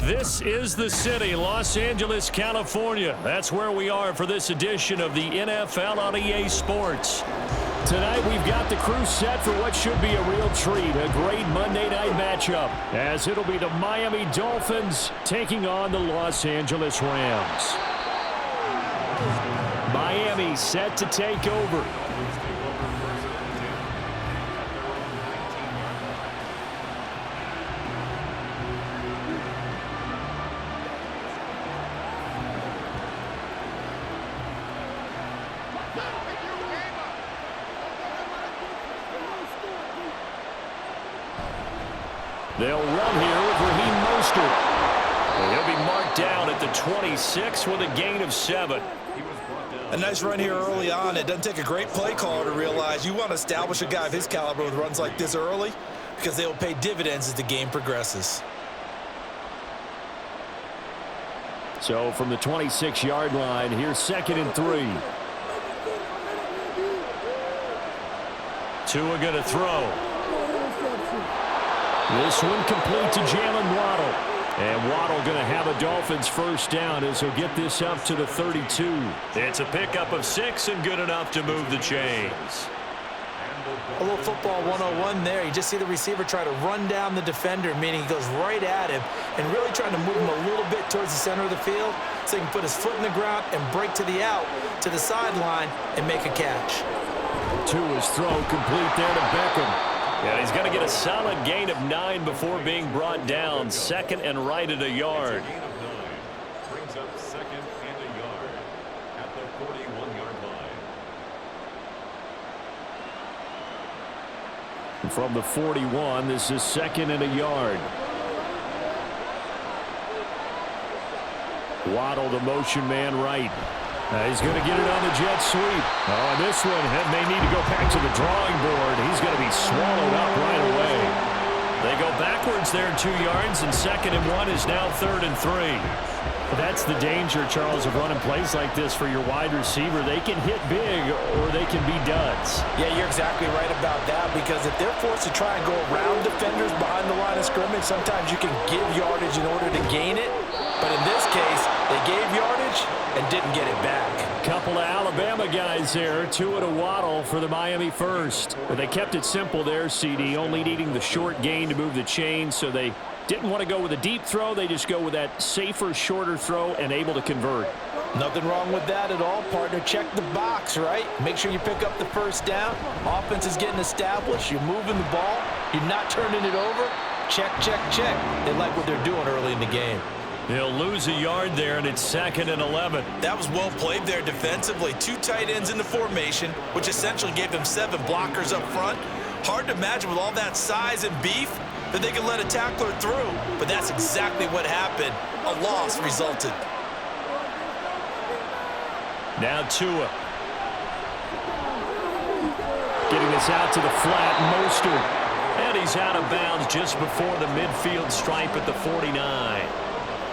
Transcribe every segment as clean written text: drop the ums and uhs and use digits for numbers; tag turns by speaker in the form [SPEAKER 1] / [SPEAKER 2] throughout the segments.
[SPEAKER 1] This is the city, Los Angeles, California. That's where we are for this edition of the NFL on EA Sports. Tonight we've got the crew set for what should be a real treat, a great Monday night matchup, as it'll be the Miami Dolphins taking on the Los Angeles Rams. Miami set to take over. They'll run here with Raheem Mostert. And he'll be marked down at the 26 with a gain of 7.
[SPEAKER 2] A nice run here early on. It doesn't take a great play caller to realize you want to establish a guy of his caliber with runs like this early because they will pay dividends as the game progresses.
[SPEAKER 1] So from the 26-yard line, here's 2nd and 3. Tua going to throw. This one complete to Jalen Waddle. And Waddle going to have a Dolphins first down as he'll get this up to the 32. It's a pickup of 6 and good enough to move the chains.
[SPEAKER 2] A little football 101 there. You just see the receiver try to run down the defender, meaning he goes right at him and really trying to move him a little bit towards the center of the field so he can put his foot in the ground and break to the out, to the sideline, and make a catch.
[SPEAKER 1] Tua's throw complete there to Beckham. Yeah, he's going to get a solid gain of 9 before being brought down. 2nd and right at a yard.
[SPEAKER 3] Brings up 2nd and a yard at the 41-yard line.
[SPEAKER 1] From the 41, this is 2nd and a yard. Waddle, the motion man right. He's going to get it on the jet sweep. Oh, and this one may need to go back to the drawing board. He's going to be swallowed up right away. They go backwards there 2 yards, and 2nd and 1 is now 3rd and 3. That's the danger, Charles, of running plays like this for your wide receiver. They can hit big or they can be duds.
[SPEAKER 2] Yeah, you're exactly right about that because if they're forced to try and go around defenders behind the line of scrimmage, sometimes you can give yardage in order to gain it. But in this case, they gave yardage and didn't get it back.
[SPEAKER 1] Couple of Alabama guys there, Tua to Waddle for the Miami first. But they kept it simple there, CD, only needing the short gain to move the chain, so they didn't want to go with a deep throw. They just go with that safer, shorter throw and able to convert.
[SPEAKER 2] Nothing wrong with that at all, partner. Check the box, right? Make sure you pick up the first down. Offense is getting established. You're moving the ball. You're not turning it over. Check, check, check. They like what they're doing early in the game.
[SPEAKER 1] They'll lose a yard there, and it's 2nd and 11.
[SPEAKER 2] That was well played there defensively. 2 tight ends in the formation, which essentially gave them 7 blockers up front. Hard to imagine with all that size and beef that they could let a tackler through, but that's exactly what happened. A loss resulted.
[SPEAKER 1] Now Tua. Getting this out to the flat, Mostert. And he's out of bounds just before the midfield stripe at the 49.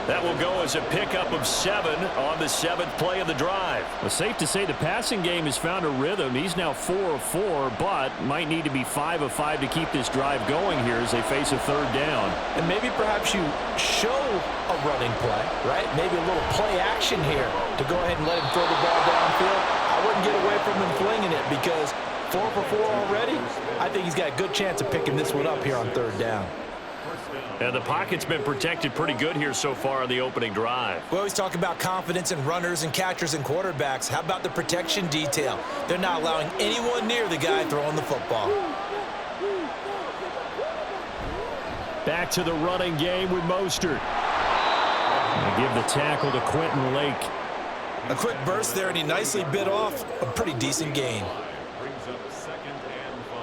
[SPEAKER 1] That will go as a pickup of 7 on the 7th play of the drive. Well, safe to say the passing game has found a rhythm. He's now 4 of 4, but might need to be 5 of 5 to keep this drive going here as they face a 3rd down.
[SPEAKER 2] And maybe perhaps you show a running play, right? Maybe a little play action here to go ahead and let him throw the ball downfield. I wouldn't get away from him flinging it because 4 for 4 already. I think he's got a good chance of picking this one up here on 3rd down.
[SPEAKER 1] And the pocket's been protected pretty good here so far on the opening drive.
[SPEAKER 2] We always talk about confidence in runners and catchers and quarterbacks. How about the protection detail? They're not allowing anyone near the guy throwing the football.
[SPEAKER 1] Back to the running game with Mostert. They give the tackle to Quentin Lake.
[SPEAKER 2] A quick burst there, and he nicely bit off a pretty decent gain.
[SPEAKER 3] Brings up 2nd and 5.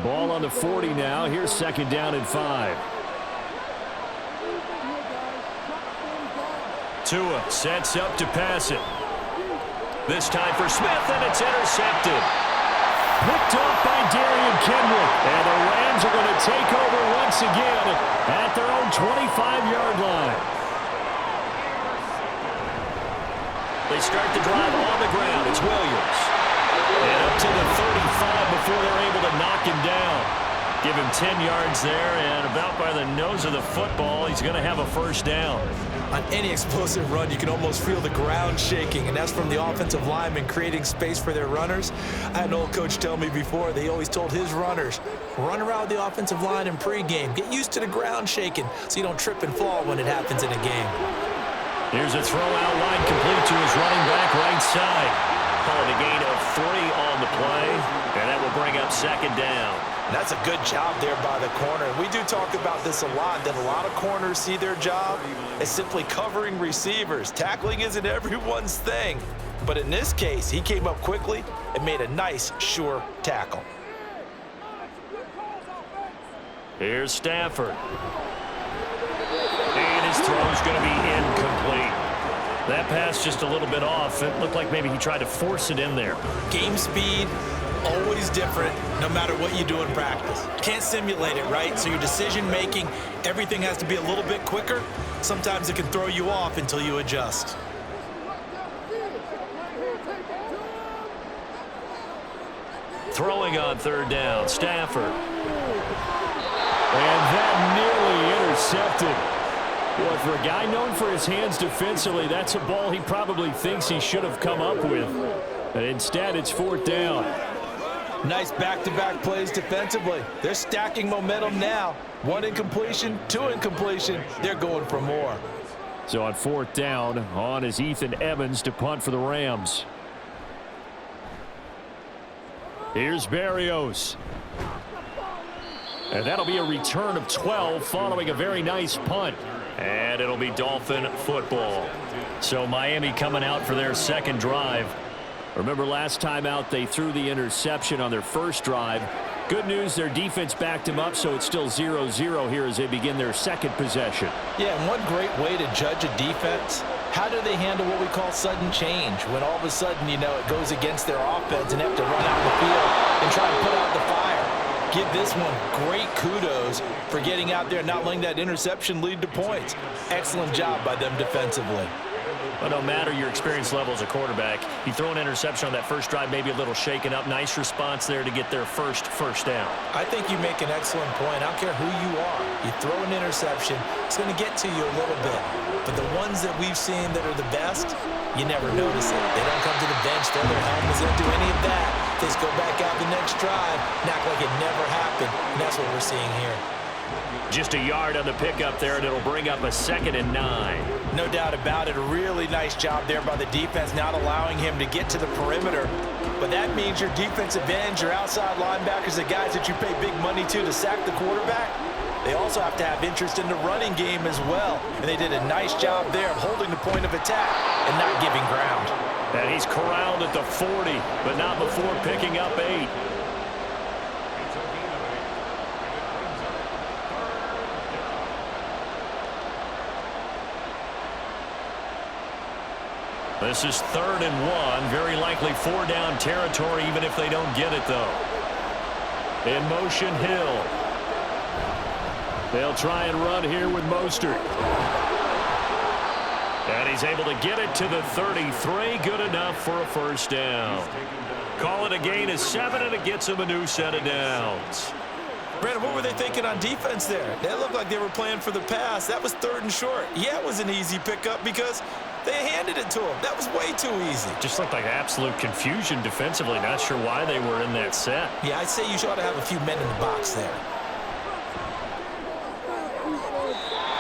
[SPEAKER 1] Ball on the 40 now. Here's 2nd down and 5. Tua sets up to pass it. This time for Smith, and it's intercepted. Picked off by Darian Kendrick. And the Rams are going to take over once again at their own 25-yard line. They start the drive on the ground. It's Williams. And up to the 35 before they're able second down. Give him 10 yards there, and about by the nose of the football, he's going to have a first down.
[SPEAKER 2] On any explosive run, you can almost feel the ground shaking, and that's from the offensive linemen creating space for their runners. I had an old coach tell me before, they always told his runners, run around the offensive line in pregame. Get used to the ground shaking so you don't trip and fall when it happens in a game.
[SPEAKER 1] Here's a throw out wide, complete to his running back right side. Calling a gain of 3 on the play, and that will bring up second down.
[SPEAKER 2] And that's a good job there by the corner. And we do talk about this a lot, that a lot of corners see their job as simply covering receivers. Tackling isn't everyone's thing. But in this case, he came up quickly and made a nice, sure tackle.
[SPEAKER 1] Here's Stafford. And his throw's going to be incomplete. That pass just a little bit off. It looked like maybe he tried to force it in there.
[SPEAKER 2] Game speed, always different, no matter what you do in practice. Can't simulate it, right? So your decision-making, everything has to be a little bit quicker. Sometimes it can throw you off until you adjust.
[SPEAKER 1] Throwing on third down, Stafford. And that nearly intercepted. Boy, for a guy known for his hands defensively, that's a ball he probably thinks he should have come up with. But instead, it's fourth down.
[SPEAKER 2] Nice back-to-back plays defensively. They're stacking momentum now. 1 incompletion, 2 incompletion. They're going for more.
[SPEAKER 1] So on fourth down, on is Ethan Evans to punt for the Rams. Here's Berrios. And that'll be a return of 12 following a very nice punt. And it'll be Dolphin football. So Miami coming out for their second drive. Remember last time out they threw the interception on their first drive. Good news, their defense backed him up, so it's still 0-0 here as they begin their second possession.
[SPEAKER 2] Yeah, and one great way to judge a defense, how do they handle what we call sudden change? When all of a sudden, you know, it goes against their offense and have to run out the field and try to put out the fire. Give this one great kudos for getting out there and not letting that interception lead to points. Excellent job by them defensively.
[SPEAKER 1] But no matter your experience level as a quarterback, you throw an interception on that first drive, maybe a little shaken up. Nice response there to get their first down.
[SPEAKER 2] I think you make an excellent point. I don't care who you are. You throw an interception, it's going to get to you a little bit. But the ones that we've seen that are the best, you never notice it. They don't come to the bench, throw their helmets, they don't do any of that. They just go back out the next drive and act like it never happened. And that's what we're seeing here.
[SPEAKER 1] Just a yard on the pickup there, and it'll bring up a 2nd and 9.
[SPEAKER 2] No doubt about it. A really nice job there by the defense, not allowing him to get to the perimeter. But that means your defensive ends, your outside linebackers, the guys that you pay big money to sack the quarterback, they also have to have interest in the running game as well. And they did a nice job there of holding the point of attack and not giving ground.
[SPEAKER 1] And he's corralled at the 40, but not before picking up 8. This is 3rd and 1. Very likely 4-down territory, even if they don't get it, though. In motion, Hill. They'll try and run here with Mostert. And he's able to get it to the 33. Good enough for a first down. Call it a gain of 7, and it gets him a new set of downs.
[SPEAKER 2] Brandon, what were they thinking on defense there? They looked like they were playing for the pass. That was 3rd and short. Yeah, it was an easy pickup because they handed it to him. That was way too easy.
[SPEAKER 1] Just looked like absolute confusion defensively. Not sure why they were in that set.
[SPEAKER 2] Yeah, I'd say you ought to have a few men in the box there.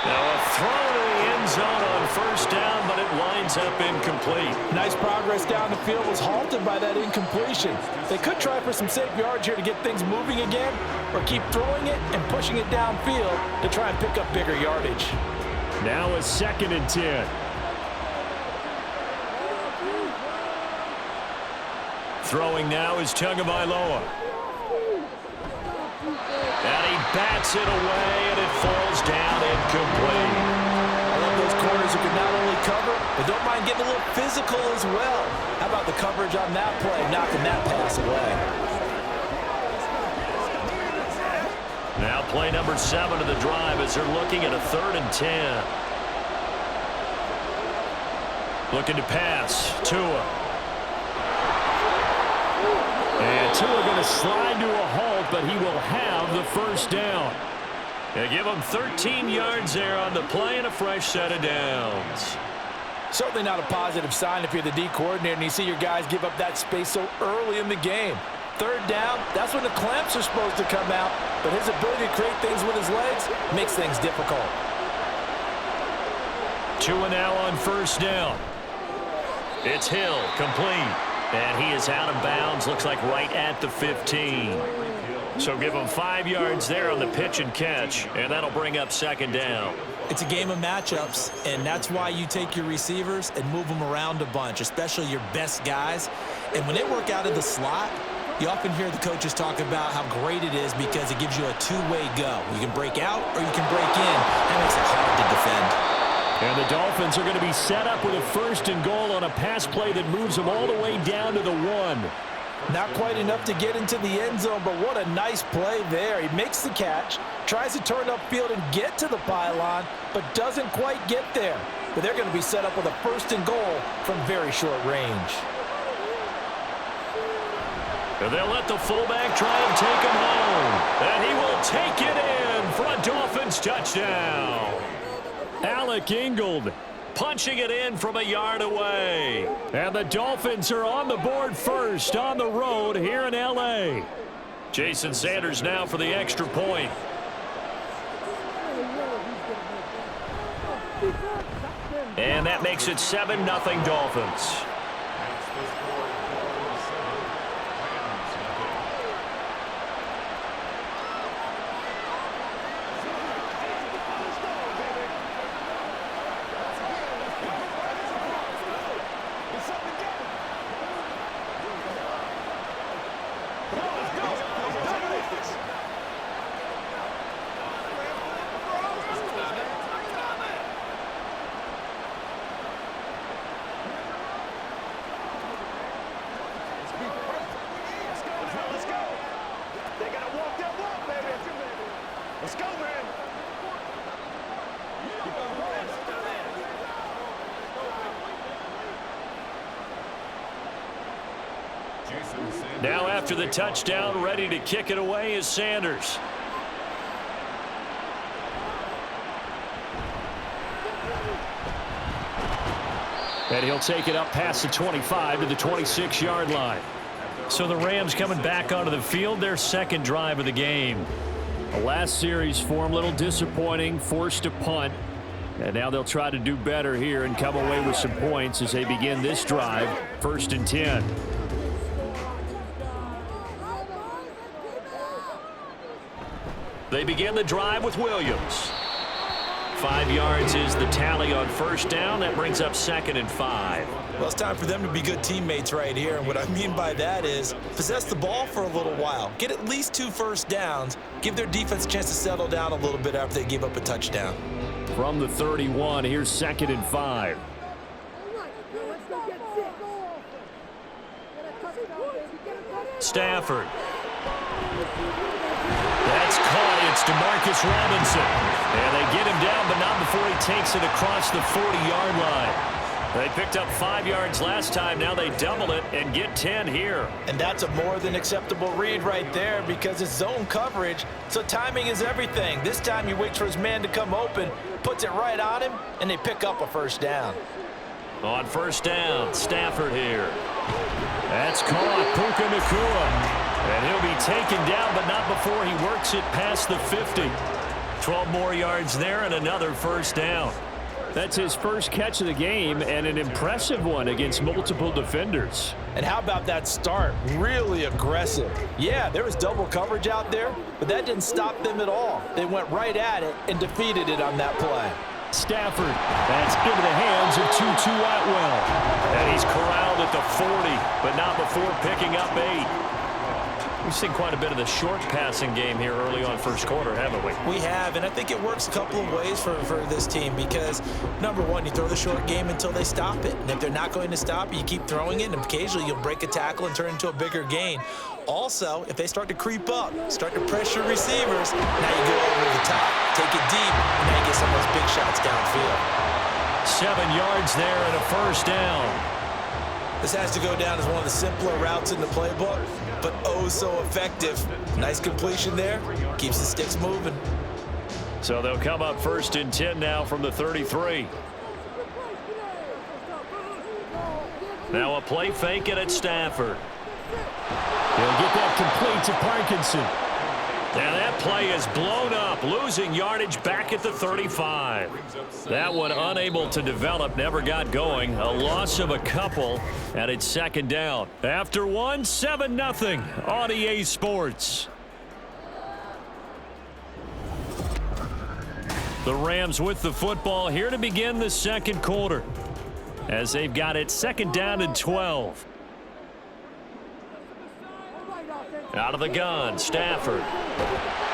[SPEAKER 1] Now a throw to the end zone on first down, but it winds up incomplete.
[SPEAKER 2] Nice progress down the field, was halted by that incompletion. They could try for some safe yards here to get things moving again, or keep throwing it and pushing it downfield to try and pick up bigger yardage.
[SPEAKER 1] Now a 2nd and 10. Throwing now is Tagovailoa. And he bats it away, and it falls down incomplete.
[SPEAKER 2] I love those corners who can not only cover, but don't mind getting a little physical as well. How about the coverage on that play, knocking that pass away?
[SPEAKER 1] Now play number 7 of the drive as they're looking at a 3rd and 10. Looking to pass. Tua. And Tua going to slide to a halt, but but he will have the first down. They give him 13 yards there on the play and a fresh set of downs.
[SPEAKER 2] Certainly not a positive sign if you're the D coordinator and you see your guys give up that space so early in the game. Third down, that's when the clamps are supposed to come out, but his ability to create things with his legs makes things difficult.
[SPEAKER 1] 2 now on first down. It's Hill, complete. And he is out of bounds, looks like right at the 15. So give him 5 yards there on the pitch and catch, and that'll bring up second down.
[SPEAKER 2] It's a game of matchups, and that's why you take your receivers and move them around a bunch, especially your best guys. And when they work out of the slot, you often hear the coaches talk about how great it is because it gives you a two-way go. You can break out or you can break in. That makes it hard to defend.
[SPEAKER 1] And the Dolphins are going to be set up with a first and goal on a pass play that moves them all the way down to the 1.
[SPEAKER 2] Not quite enough to get into the end zone, but what a nice play there. He makes the catch, tries to turn upfield and get to the pylon, but doesn't quite get there. But they're going to be set up with a first and goal from very short range.
[SPEAKER 1] And they'll let the fullback try and take him home. And he will take it in for a Dolphins touchdown. Alec Ingold punching it in from a yard away. And the Dolphins are on the board first on the road here in L.A. Jason Sanders now for the extra point. And that makes it 7-0 Dolphins. Now after the touchdown, ready to kick it away is Sanders. And he'll take it up past the 25 to the 26-yard line. So the Rams coming back onto the field, their second drive of the game. The last series for them, a little disappointing, forced to punt. And now they'll try to do better here and come away with some points as they begin this drive, 1st and 10. They begin the drive with Williams. 5 yards is the tally on first down. That brings up 2nd and 5.
[SPEAKER 2] Well, it's time for them to be good teammates right here. And what I mean by that is possess the ball for a little while. Get at least 2 first downs. Give their defense a chance to settle down a little bit after they give up a touchdown.
[SPEAKER 1] From the 31, here's 2nd and 5. Stafford. That's caught. It's DeMarcus Robinson. And they get him down, but not before he takes it across the 40-yard line. They picked up 5 yards last time. Now they double it and get 10 here.
[SPEAKER 2] And that's a more than acceptable read right there because it's zone coverage, so timing is everything. This time he waits for his man to come open, puts it right on him, and they pick up a first down.
[SPEAKER 1] On first down, Stafford here. That's caught. Puka Nacua. And he'll be taken down, but not before he works it past the 50. 12 more yards there and another first down. That's his first catch of the game and an impressive one against multiple defenders.
[SPEAKER 2] And how about that start? Really aggressive. Yeah, there was double coverage out there, but that didn't stop them at all. They went right at it and defeated it on that play.
[SPEAKER 1] Stafford, that's into the hands of Tutu Atwell. And he's corralled at the 40, but not before picking up 8. We've seen quite a bit of the short passing game here early on first quarter, haven't we?
[SPEAKER 2] We have, and I think it works a couple of ways for this team because, number one, you throw the short game until they stop it. And if they're not going to stop it, you keep throwing it, and occasionally you'll break a tackle and turn it into a bigger gain. Also, if they start to creep up, start to pressure receivers, now you go over the top, take it deep, and now you get some of those big shots downfield.
[SPEAKER 1] 7 yards there and a first down.
[SPEAKER 2] This has to go down as one of the simpler routes in the playbook. but oh so effective. Nice completion there. Keeps the sticks moving.
[SPEAKER 1] So they'll come up 1st and 10 now from the 33. Now a play fake and it's Stafford.
[SPEAKER 4] He'll get that complete to Parkinson.
[SPEAKER 1] And that play is blown up, losing yardage back at the 35. That one unable to develop, never got going. A loss of a couple, and it's 2nd down. After one, 7-0 on EA Sports. The Rams with the football here to begin the 2nd quarter, as they've got it 2nd down and 12. Out of the gun, Stafford.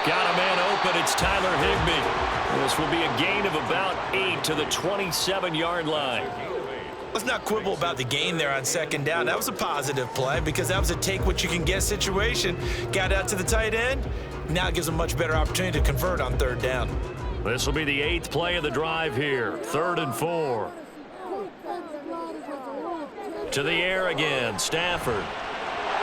[SPEAKER 1] Got a man open, it's Tyler Higbee. This will be a gain of about 8 to the 27-yard line.
[SPEAKER 2] Let's not quibble about the gain there on 2nd down. That was a positive play because that was a take-what-you-can-get situation. Got out to the tight end. Now it gives them a much better opportunity to convert on 3rd down.
[SPEAKER 1] This will be the 8th play of the drive here. 3rd and 4. To the air again, Stafford.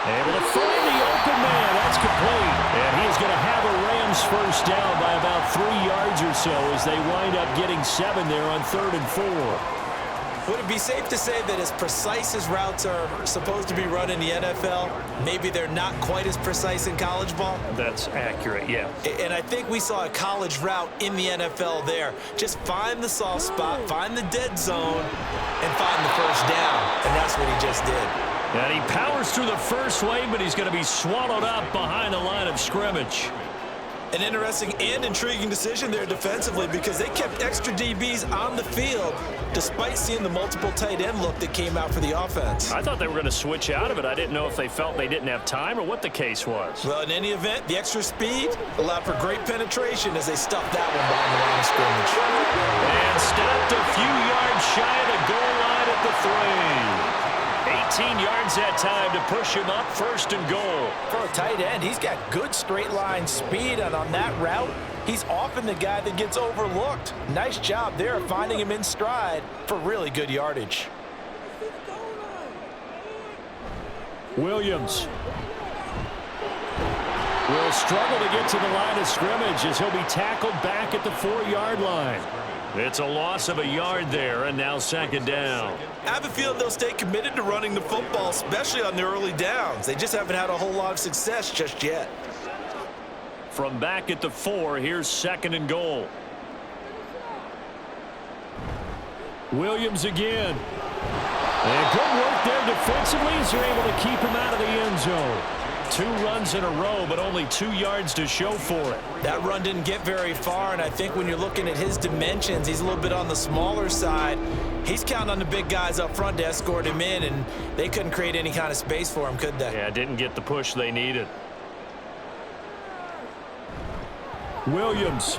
[SPEAKER 1] Able to find the open man. That's complete. And he's going to have a Rams 1st down by about 3 yards or so as they wind up getting 7 there on 3rd and 4.
[SPEAKER 2] Would it be safe to say that as precise as routes are supposed to be run in the NFL, maybe they're not quite as precise in college ball?
[SPEAKER 1] That's accurate, yeah.
[SPEAKER 2] And I think we saw a college route in the NFL there. Just find the soft spot, find the dead zone, and find the 1st down. And that's what he just did.
[SPEAKER 1] And he powers through the first wave, but he's going to be swallowed up behind the line of scrimmage.
[SPEAKER 2] An interesting and intriguing decision there defensively because they kept extra DBs on the field despite seeing the multiple tight end look that came out for the offense.
[SPEAKER 1] I thought they were going to switch out of it. I didn't know if they felt they didn't have time or what the case was.
[SPEAKER 2] Well, in any event, the extra speed allowed for great penetration as they stuffed that one behind the line of scrimmage.
[SPEAKER 1] And stopped a few yards shy of the goal line at the 3. 18 yards that time to push him up 1st and goal.
[SPEAKER 5] For a tight end, he's got good straight line speed, and on that route, he's often the guy that gets overlooked. Nice job there of finding him in stride for really good yardage.
[SPEAKER 1] Williams will struggle to get to the line of scrimmage as he'll be tackled back at the 4-yard line. It's a loss of a yard there, and now 2nd down.
[SPEAKER 2] I have a feeling they'll stay committed to running the football, especially on the early downs. They just haven't had a whole lot of success just yet.
[SPEAKER 1] From back at the 4, here's 2nd and goal. Williams again. And good work there defensively as they're able to keep him out of the end zone. 2 runs in a row, but only 2 yards to show for it.
[SPEAKER 2] That run didn't get very far, and I think when you're looking at his dimensions, he's a little bit on the smaller side. He's counting on the big guys up front to escort him in, and they couldn't create any kind of space for him, could they?
[SPEAKER 1] Yeah, didn't get the push they needed. Williams.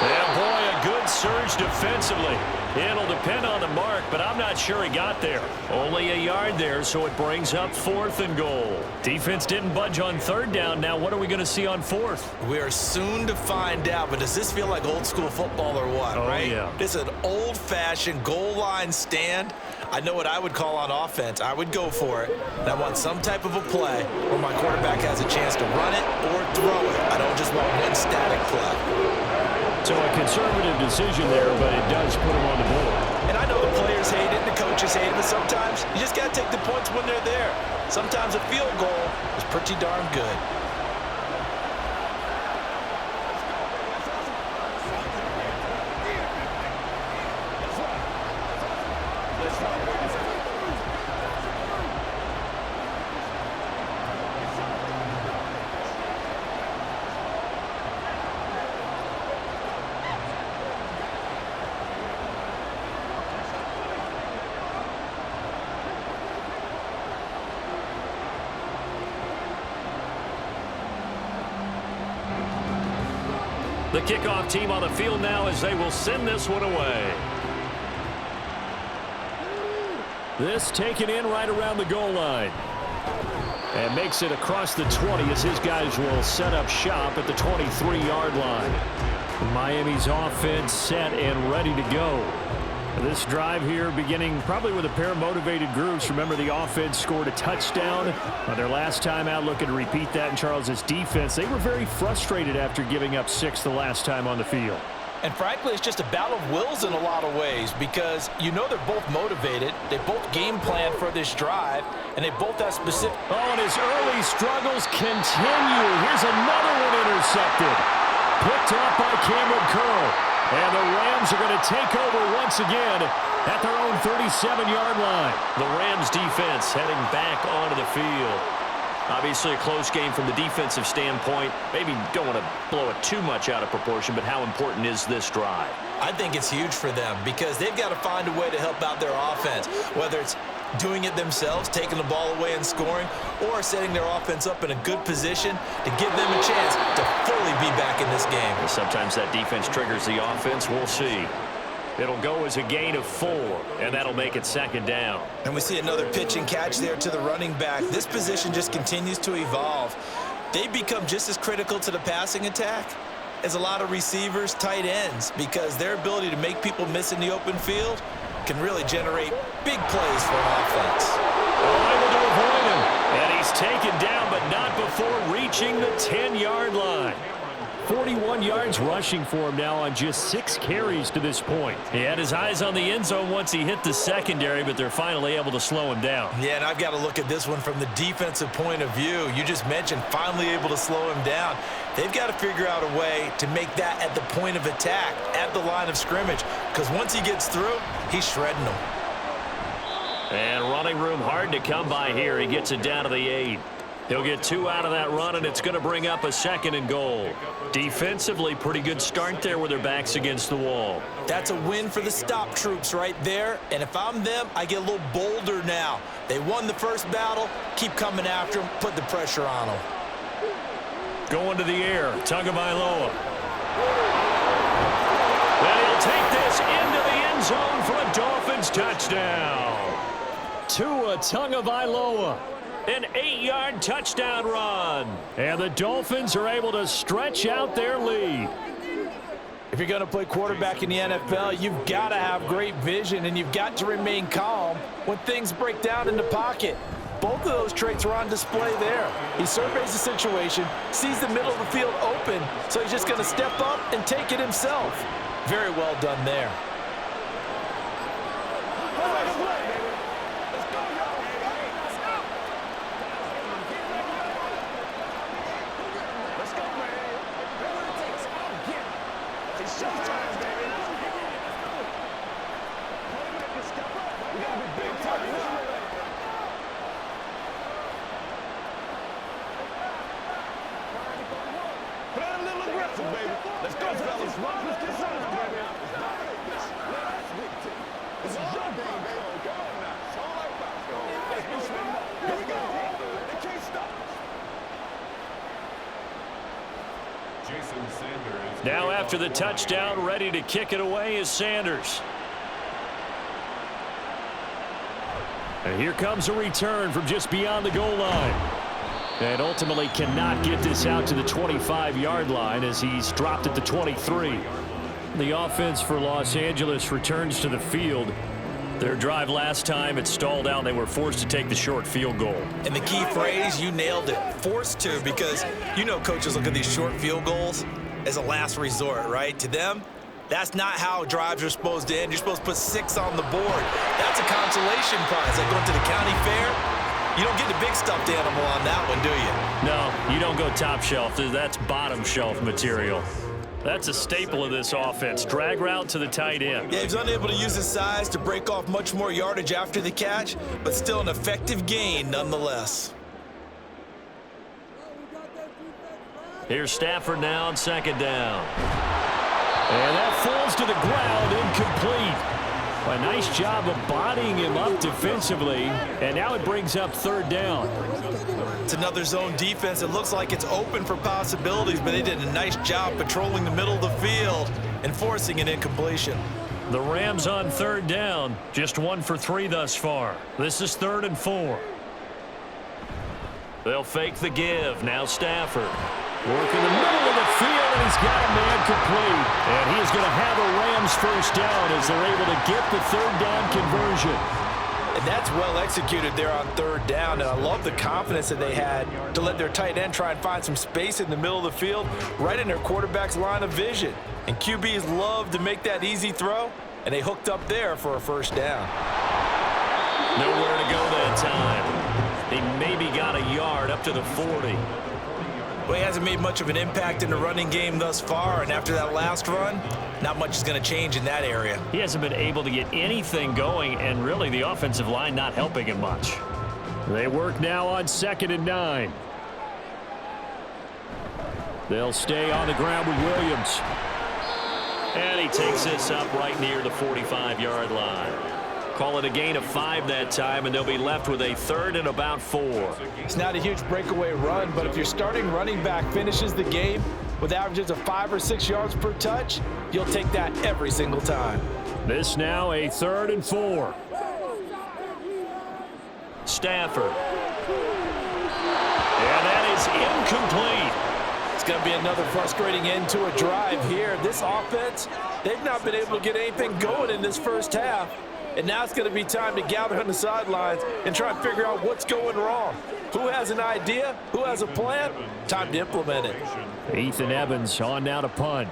[SPEAKER 1] Yeah, boy, a good surge defensively. It'll depend on the mark, but I'm not sure he got there. Only a yard there, so it brings up 4th and goal. Defense didn't budge on 3rd down. Now what are we going to see on 4th?
[SPEAKER 2] We are soon to find out, but does this feel like old school football or what, right?
[SPEAKER 1] Yeah.
[SPEAKER 2] This is an old-fashioned goal line stand. I know what I would call on offense. I would go for it. And I want some type of a play where my quarterback has a chance to run it or throw it. I don't just want one static play.
[SPEAKER 1] So a conservative decision there, but it does put him on the board.
[SPEAKER 2] And I know the players hate it and the coaches hate it, but sometimes you just got to take the points when they're there. Sometimes a field goal is pretty darn good.
[SPEAKER 1] The kickoff team on the field now as they will send this one away. This taken in right around the goal line. And makes it across the 20 as his guys will set up shop at the 23-yard line. Miami's offense set and ready to go. This drive here beginning probably with a pair of motivated groups. Remember, the offense scored a touchdown on their last time out, looking to repeat that in Charles's defense. They were very frustrated after giving up 6 the last time on the field.
[SPEAKER 5] And frankly, it's just a battle of wills in a lot of ways because you know they're both motivated. They both game plan for this drive, and they both have specific...
[SPEAKER 1] Oh, and his early struggles continue. Here's another one intercepted. Picked off by Cameron Curl. And the Rams are going to take over once again at their own 37-yard line.
[SPEAKER 4] The Rams defense heading back onto the field. Obviously a close game from the defensive standpoint. Maybe don't want to blow it too much out of proportion, but how important is this drive?
[SPEAKER 2] I think it's huge for them because they've got to find a way to help out their offense, whether it's doing it themselves, taking the ball away and scoring, or setting their offense up in a good position to give them a chance to fully be back in this game.
[SPEAKER 4] Sometimes that defense triggers the offense. We'll see.
[SPEAKER 1] It'll go as a gain of 4, and that'll make it second down.
[SPEAKER 2] And we see another pitch and catch there to the running back. This position just continues to evolve. They become just as critical to the passing attack as a lot of receivers, tight ends, because their ability to make people miss in the open field can really generate big plays for an offense.
[SPEAKER 1] Able to avoid him, and he's taken down, but not before reaching the 10-yard line. 41 yards rushing for him now on just 6 carries to this point. He had his eyes on the end zone once he hit the secondary, but they're finally able to slow him down.
[SPEAKER 2] Yeah, and I've got to look at this one from the defensive point of view. You just mentioned finally able to slow him down. They've got to figure out a way to make that at the point of attack, at the line of scrimmage, because once he gets through, he's shredding them.
[SPEAKER 1] And running room hard to come by here. He gets it down to the 8. He'll get 2 out of that run, and it's going to bring up a 2nd and goal. Defensively, pretty good start there with their backs against the wall.
[SPEAKER 2] That's a win for the stop troops right there, and if I'm them, I get a little bolder now. They won the first battle, keep coming after them, put the pressure on them.
[SPEAKER 1] Going to the air, Tagovailoa. And he'll take this into the end zone for a Dolphins touchdown. Tua Tagovailoa. An 8-yard touchdown run. And the Dolphins are able to stretch out their lead.
[SPEAKER 5] If you're going to play quarterback in the NFL, you've got to have great vision, and you've got to remain calm when things break down in the pocket. Both of those traits were on display there. He surveys the situation, sees the middle of the field open, so he's just going to step up and take it himself. Very well done there.
[SPEAKER 1] Now after the touchdown, ready to kick it away is Sanders. And here comes a return from just beyond the goal line. And ultimately cannot get this out to the 25-yard line as he's dropped at the 23. The offense for Los Angeles returns to the field. Their drive last time, it stalled out. They were forced to take the short field goal.
[SPEAKER 2] And the key phrase, you nailed it, forced to, because you know coaches look at these short field goals as a last resort, right? To them, that's not how drives are supposed to end. You're supposed to put 6 on the board. That's a consolation prize. Like going to the county fair, you don't get the big stuffed animal on that one, do you?
[SPEAKER 1] No, you don't go top shelf. That's bottom shelf material. That's a staple of this offense. Drag route to the tight end.
[SPEAKER 2] Yeah, he's unable to use his size to break off much more yardage after the catch, but still an effective gain nonetheless.
[SPEAKER 1] Here's Stafford now on 2nd down. And that falls to the ground, incomplete. A nice job of bodying him up defensively, and now it brings up 3rd down.
[SPEAKER 2] It's another zone defense. It looks like it's open for possibilities, but they did a nice job patrolling the middle of the field and forcing an incompletion.
[SPEAKER 1] The Rams on 3rd down, just 1 for 3 thus far. This is 3rd and 4. They'll fake the give. Now Stafford. Working the middle of the field, and he's got a man complete. And he is going to have a Rams first down as they're able to get the third down conversion.
[SPEAKER 5] And that's well executed there on third down. And I love the confidence that they had to let their tight end try and find some space in the middle of the field, right in their quarterback's line of vision. And QBs love to make that easy throw, and they hooked up there for a first down.
[SPEAKER 4] Nowhere to go that time. He maybe got a yard up to the 40.
[SPEAKER 5] Well, he hasn't made much of an impact in the running game thus far, and after that last run, not much is going to change in that area.
[SPEAKER 4] He hasn't been able to get anything going, and really the offensive line not helping him much.
[SPEAKER 1] They work now on 2nd and 9. They'll stay on the ground with Williams.
[SPEAKER 4] And he takes this up right near the 45-yard line. Call it a gain of 5 that time, and they'll be left with a 3rd and about 4.
[SPEAKER 5] It's not a huge breakaway run, but if your starting running back finishes the game with averages of 5 or 6 yards per touch, you'll take that every single time.
[SPEAKER 1] This now a 3rd and 4.
[SPEAKER 4] Stafford. And that is incomplete.
[SPEAKER 5] It's going to be another frustrating end to a drive here. This offense, they've not been able to get anything going in this first half. And now it's going to be time to gather on the sidelines and try and figure out what's going wrong. Who has an idea? Who has a plan? Time to implement it.
[SPEAKER 1] Ethan Evans on now to punt.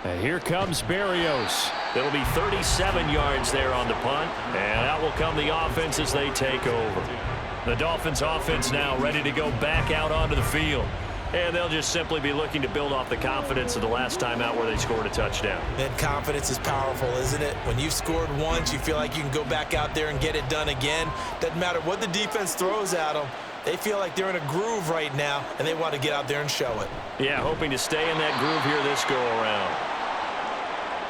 [SPEAKER 1] And here comes Berrios.
[SPEAKER 4] It'll be 37 yards there on the punt, and out will come the offense as they take over. The Dolphins offense now ready to go back out onto the field. And they'll just simply be looking to build off the confidence of the last time out where they scored a touchdown.
[SPEAKER 2] That confidence is powerful, isn't it? When you've scored once, you feel like you can go back out there and get it done again. Doesn't matter what the defense throws at them. They feel like they're in a groove right now, and they want to get out there and show it.
[SPEAKER 4] Yeah, hoping to stay in that groove here this go-around.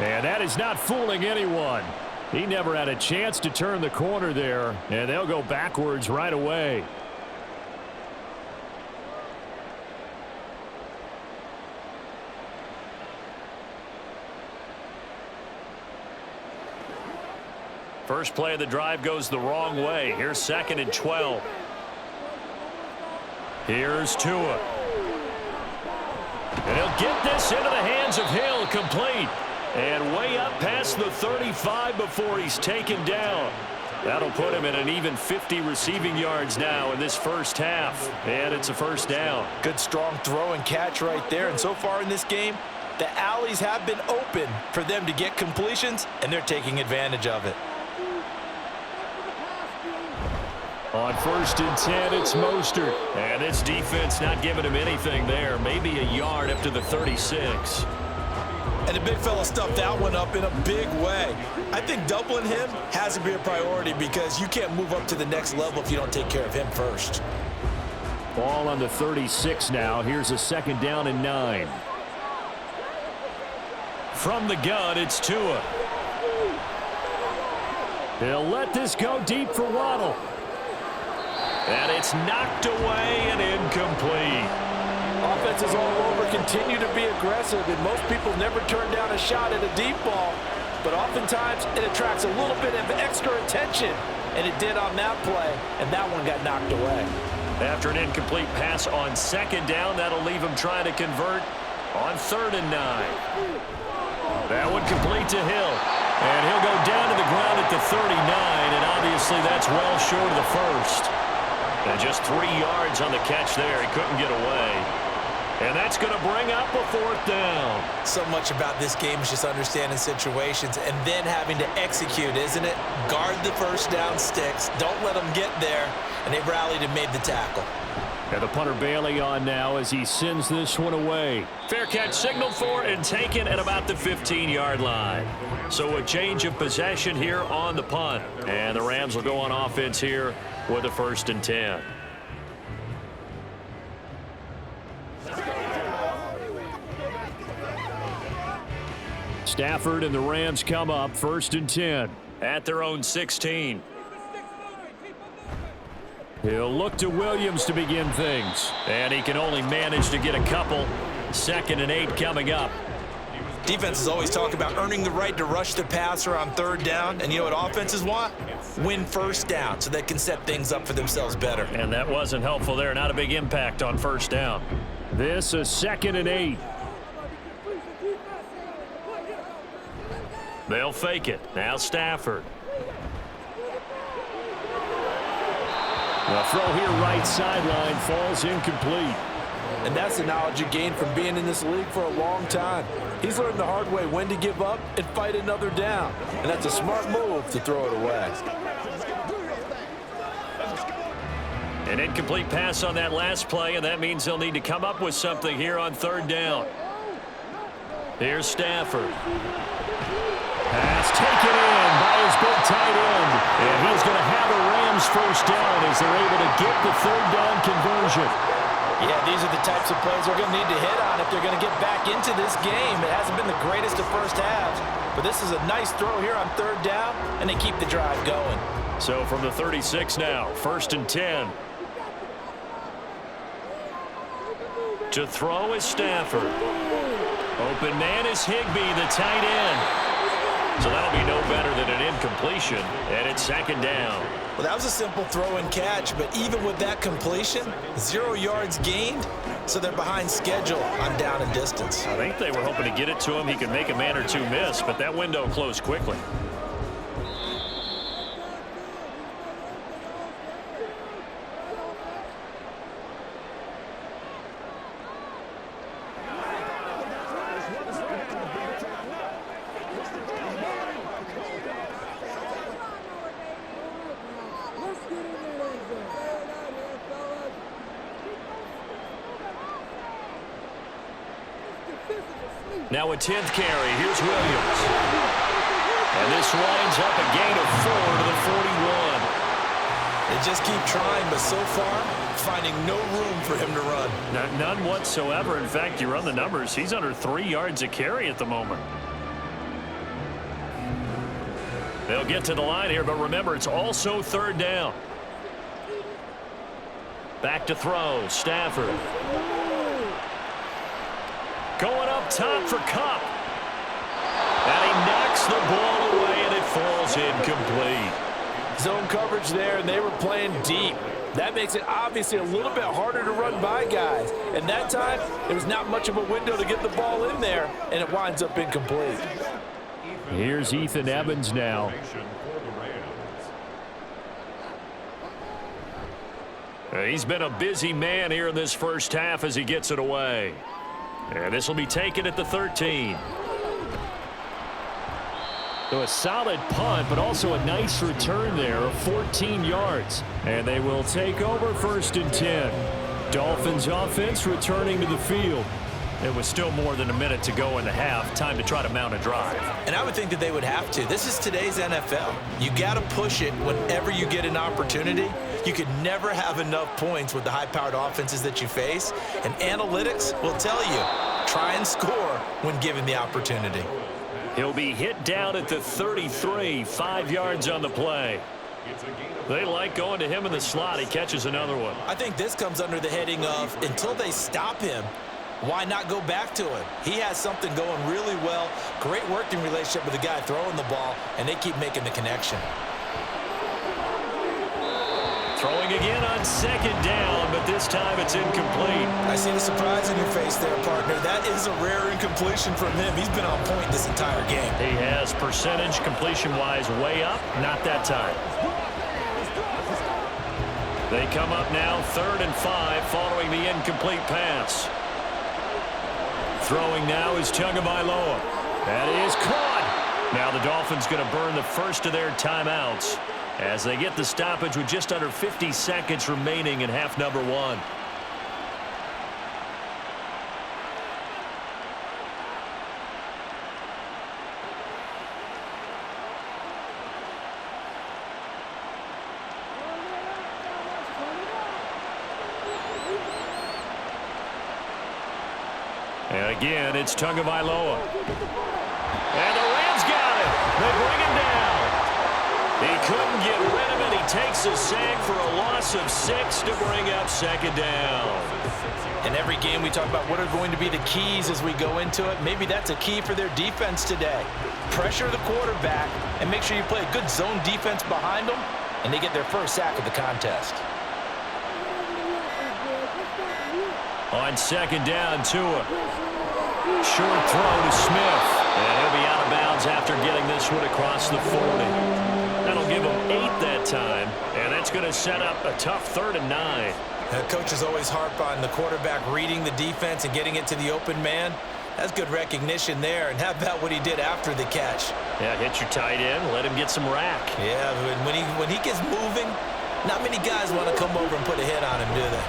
[SPEAKER 1] And that is not fooling anyone. He never had a chance to turn the corner there, and they'll go backwards right away.
[SPEAKER 4] First play of the drive goes the wrong way. Here's 2nd and 12.
[SPEAKER 1] Here's Tua.
[SPEAKER 4] And he'll get this into the hands of Hill, complete. And way up past the 35 before he's taken down. That'll put him at an even 50 receiving yards now in this first half. And it's a first down.
[SPEAKER 5] Good strong throw and catch right there. And so far in this game, the alleys have been open for them to get completions, and they're taking advantage of it.
[SPEAKER 1] On 1st and 10, it's Mostert.
[SPEAKER 4] And this defense not giving him anything there. Maybe a yard up to the 36.
[SPEAKER 2] And the big fella stuffed that one up in a big way. I think doubling him has to be a priority because you can't move up to the next level if you don't take care of him first.
[SPEAKER 1] Ball on the 36 now. Here's a 2nd down and 9.
[SPEAKER 4] From the gun, it's Tua.
[SPEAKER 1] They'll let this go deep for Waddle.
[SPEAKER 4] And it's knocked away and incomplete.
[SPEAKER 5] Offenses all over continue to be aggressive, and most people never turn down a shot at a deep ball. But oftentimes, it attracts a little bit of extra attention, and it did on that play, and that one got knocked away.
[SPEAKER 4] After an incomplete pass on 2nd down, that'll leave him trying to convert on 3rd and 9. That one complete to Hill. And he'll go down to the ground at the 39, and obviously that's well short of the first. And just 3 yards on the catch there. He couldn't get away. And that's going to bring up a 4th down.
[SPEAKER 2] So much about this game is just understanding situations and then having to execute, isn't it? Guard the first down sticks. Don't let them get there. And they rallied and made the tackle.
[SPEAKER 1] And the punter Bailey on now as he sends this one away.
[SPEAKER 4] Fair catch signaled for and taken at about the 15-yard line. So a change of possession here on the punt. And the Rams will go on offense here with a 1st and 10.
[SPEAKER 1] Stafford and the Rams come up 1st and 10.
[SPEAKER 4] At their own 16.
[SPEAKER 1] He'll look to Williams to begin things.
[SPEAKER 4] And he can only manage to get a couple. 2nd and 8 coming up.
[SPEAKER 2] Defenses always talk about earning the right to rush the passer on third down, and you know what offenses want? Win first down so they can set things up for themselves better.
[SPEAKER 4] And that wasn't helpful there. Not a big impact on first down.
[SPEAKER 1] This is 2nd and 8.
[SPEAKER 4] They'll fake it. Now Stafford.
[SPEAKER 1] The throw here right sideline falls incomplete.
[SPEAKER 5] And that's the knowledge you gain from being in this league for a long time. He's learned the hard way when to give up and fight another down. And that's a smart move to throw it away.
[SPEAKER 4] An incomplete pass on that last play, and that means they'll need to come up with something here on third down. Here's Stafford.
[SPEAKER 1] Pass taken in by his big tight end. And he's going to have a Rams first down as they're able to get the third down conversion.
[SPEAKER 5] Yeah, these are the types of plays they're going to need to hit on if they're going to get back into this game. It hasn't been the greatest of first halves, but this is a nice throw here on third down, and they keep the drive going.
[SPEAKER 4] So from the 36 now, 1st and 10. To throw is Stafford. Open man is Higbee, the tight end. So that'll be no better than an incompletion, and it's 2nd down.
[SPEAKER 2] Well, that was a simple throw and catch, but even with that completion, 0 yards gained, so they're behind schedule on down and distance.
[SPEAKER 4] I think they were hoping to get it to him. He could make a man or two miss, but that window closed quickly. Now a 10th carry. Here's Williams. And this winds up a gain of 4 to the 41.
[SPEAKER 2] They just keep trying, but so far, finding no room for him to run.
[SPEAKER 4] None whatsoever. In fact, you run the numbers. He's under 3 yards a carry at the moment. They'll get to the line here, but remember, it's also third down. Back to throw. Stafford. Going up top for Kupp. And he knocks the ball away, and it falls incomplete.
[SPEAKER 5] Zone coverage there, and they were playing deep. That makes it obviously a little bit harder to run by guys. And that time, there was not much of a window to get the ball in there, and it winds up incomplete.
[SPEAKER 1] Here's Ethan Evans now.
[SPEAKER 4] He's been a busy man here in this first half as he gets it away. And this will be taken at the 13.
[SPEAKER 1] So a solid punt, but also a nice return there of 14 yards. And they will take over 1st and 10. Dolphins offense returning to the field.
[SPEAKER 4] It was still more than a minute to go in the half. Time to try to mount a drive.
[SPEAKER 2] And I would think that they would have to. This is today's NFL. You got to push it whenever you get an opportunity. You could never have enough points with the high-powered offenses that you face. And analytics will tell you, try and score when given the opportunity.
[SPEAKER 4] He'll be hit down at the 33, 5 yards on the play. They like going to him in the slot. He catches another one.
[SPEAKER 2] I think this comes under the heading of, until they stop him, why not go back to it? He has something going really well. Great working relationship with the guy throwing the ball, and they keep making the connection.
[SPEAKER 4] Throwing again on 2nd down, but this time it's incomplete.
[SPEAKER 2] I see the surprise in your face there, partner. That is a rare incompletion from him. He's been on point this entire game.
[SPEAKER 4] He has percentage completion-wise way up. Not that time. They come up now 3rd and 5 following the incomplete pass. Throwing now is Tagovailoa. That is caught. Now the Dolphins going to burn the first of their timeouts as they get the stoppage with just under 50 seconds remaining in half number 1. And again, it's Tagovailoa. And the Rams got it. They bring him down. He couldn't get rid of it. He takes a sack for a loss of 6 to bring up 2nd down.
[SPEAKER 5] In every game, we talk about what are going to be the keys as we go into it. Maybe that's a key for their defense today. Pressure the quarterback and make sure you play a good zone defense behind them, and they get their first sack of the contest.
[SPEAKER 4] On second down, Tua. Short throw to Smith. And he'll be out of bounds after getting this one across the 40. That'll give him 8 that time, and that's going to set up a tough 3rd and 9.
[SPEAKER 2] Coaches always harp on the quarterback reading the defense and getting it to the open man. That's good recognition there. And how about what he did after the catch?
[SPEAKER 4] Yeah, hit your tight end, let him get some rack.
[SPEAKER 2] Yeah, when he gets moving, not many guys want to come over and put a hit on him, do they?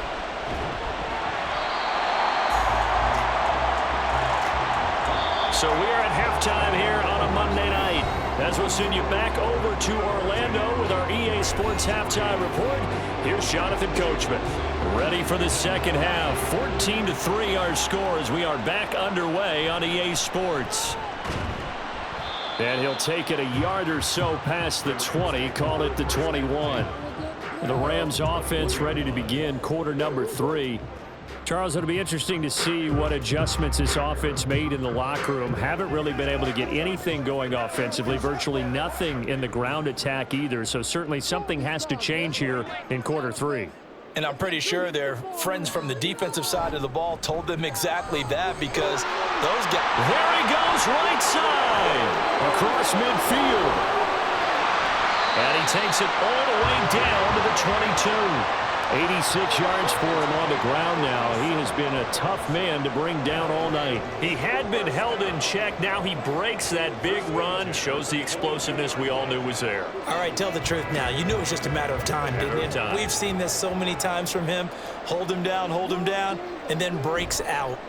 [SPEAKER 4] So we're at halftime here on a Monday night. As we'll send you back over to Orlando with our EA Sports Halftime Report, here's Jonathan Coachman. Ready for the second half. 14-3 our score as we are back underway on EA Sports. And he'll take it a yard or so past the 20, call it the 21. The Rams offense ready to begin quarter number 3. Charles, it'll be interesting to see what adjustments this offense made in the locker room. Haven't really been able to get anything going offensively, virtually nothing in the ground attack either. So certainly something has to change here in quarter 3.
[SPEAKER 5] And I'm pretty sure their friends from the defensive side of the ball told them exactly that, because those guys...
[SPEAKER 4] There he goes, right side, across midfield. And he takes it all the way down to the 22. 86 yards for him on the ground now. He has been a tough man to bring down all night. He had been held in check. Now he breaks that big run. Shows the explosiveness we all knew was there.
[SPEAKER 2] All right, tell the truth now. You knew it was just a matter of time, didn't you? We've seen this so many times from him. Hold him down, and then breaks out.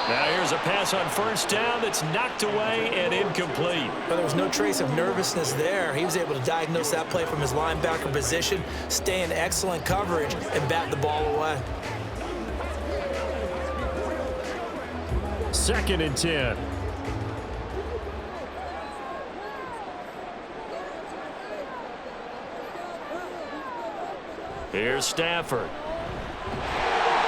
[SPEAKER 4] Now here's a pass on first down that's knocked away and incomplete.
[SPEAKER 2] Well, there was no trace of nervousness there. He was able to diagnose that play from his linebacker position, stay in excellent coverage, and bat the ball away.
[SPEAKER 4] 2nd and 10. Here's Stafford.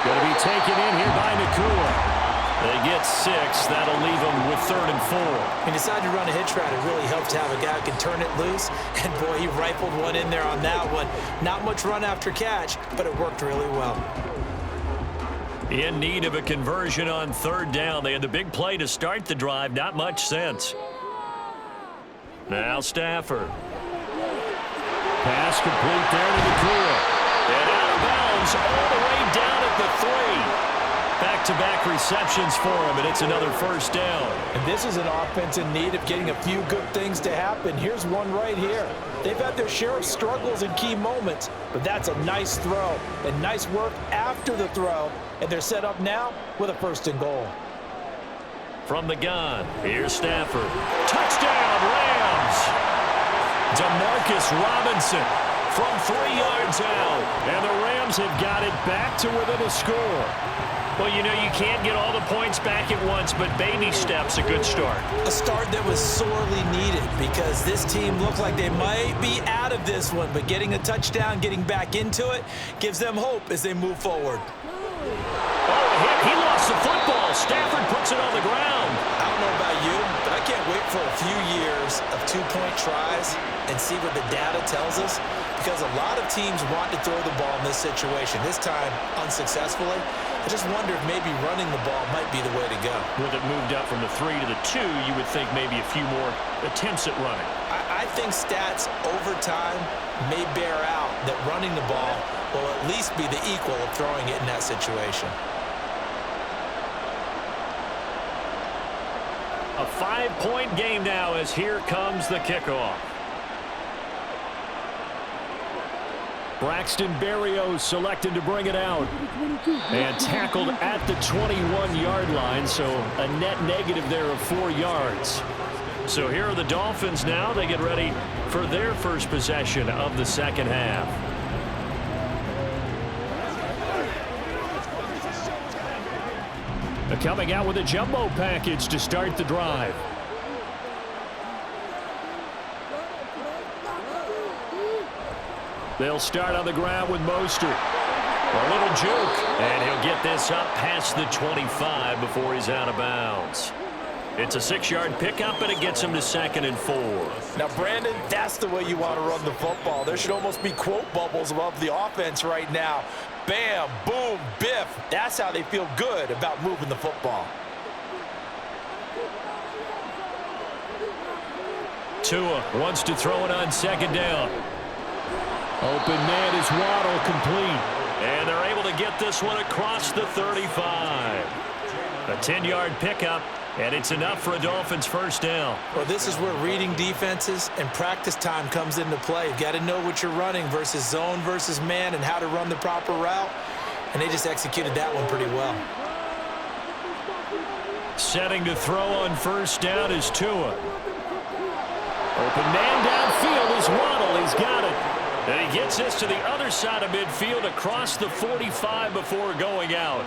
[SPEAKER 4] Going to be taken in here by Nakua. They get 6. That'll leave them with 3rd and 4.
[SPEAKER 2] He decided to run a hitch route. It really helped to have a guy who can turn it loose. And, boy, he rifled one in there on that one. Not much run after catch, but it worked really well.
[SPEAKER 4] In need of a conversion on 3rd down. They had the big play to start the drive. Not much sense. Now Stafford. Pass complete there to Nakua. And out of bounds all the way down at the 3. Back-to-back receptions for him, and it's another first down.
[SPEAKER 5] And this is an offense in need of getting a few good things to happen. Here's one right here. They've had their share of struggles in key moments, but that's a nice throw and nice work after the throw, and they're set up now with a 1st and goal.
[SPEAKER 4] From the gun, here's Stafford. Touchdown, Rams! DeMarcus Robinson from 3 yards out, and the Rams have got it back to within a score. Well, you know, you can't get all the points back at once, but baby steps, a good start.
[SPEAKER 2] A start that was sorely needed, because this team looked like they might be out of this one, but getting a touchdown, getting back into it, gives them hope as they move forward.
[SPEAKER 4] Oh, a hit. He lost the football. Stafford puts it on the ground.
[SPEAKER 2] I don't know about you, but I can't wait for a few years of 2-point tries and see what the data tells us, because a lot of teams want to throw the ball in this situation, this time unsuccessfully. I just wonder if maybe running the ball might be the way to go.
[SPEAKER 4] With it moved up from the 3 to the 2, you would think maybe a few more attempts at running.
[SPEAKER 2] I think stats over time may bear out that running the ball will at least be the equal of throwing it in that situation.
[SPEAKER 4] A 5-point game now as here comes the kickoff. Braxton Berrios selected to bring it out. And tackled at the 21-yard line, so a net negative there of 4 yards. So here are the Dolphins now. They get ready for their first possession of the second half. Coming out with a jumbo package to start the drive. They'll start on the ground with Mostert. A little juke, and he'll get this up past the 25 before he's out of bounds. It's a 6-yard pickup, and it gets him to 2nd and 4.
[SPEAKER 5] Now, Brandon, that's the way you want to run the football. There should almost be quote bubbles above the offense right now. Bam, boom, biff. That's how they feel good about moving the football.
[SPEAKER 4] Tua wants to throw it on 2nd down.
[SPEAKER 1] Open man is Waddle, complete.
[SPEAKER 4] And they're able to get this one across the 35. A 10-yard pickup, and it's enough for a Dolphins first down.
[SPEAKER 2] Well, this is where reading defenses and practice time comes into play. You've got to know what you're running versus zone versus man and how to run the proper route. And they just executed that one pretty well.
[SPEAKER 4] Setting to throw on first down is Tua. Open man downfield is Waddle. He's got it. And he gets this to the other side of midfield across the 45 before going out.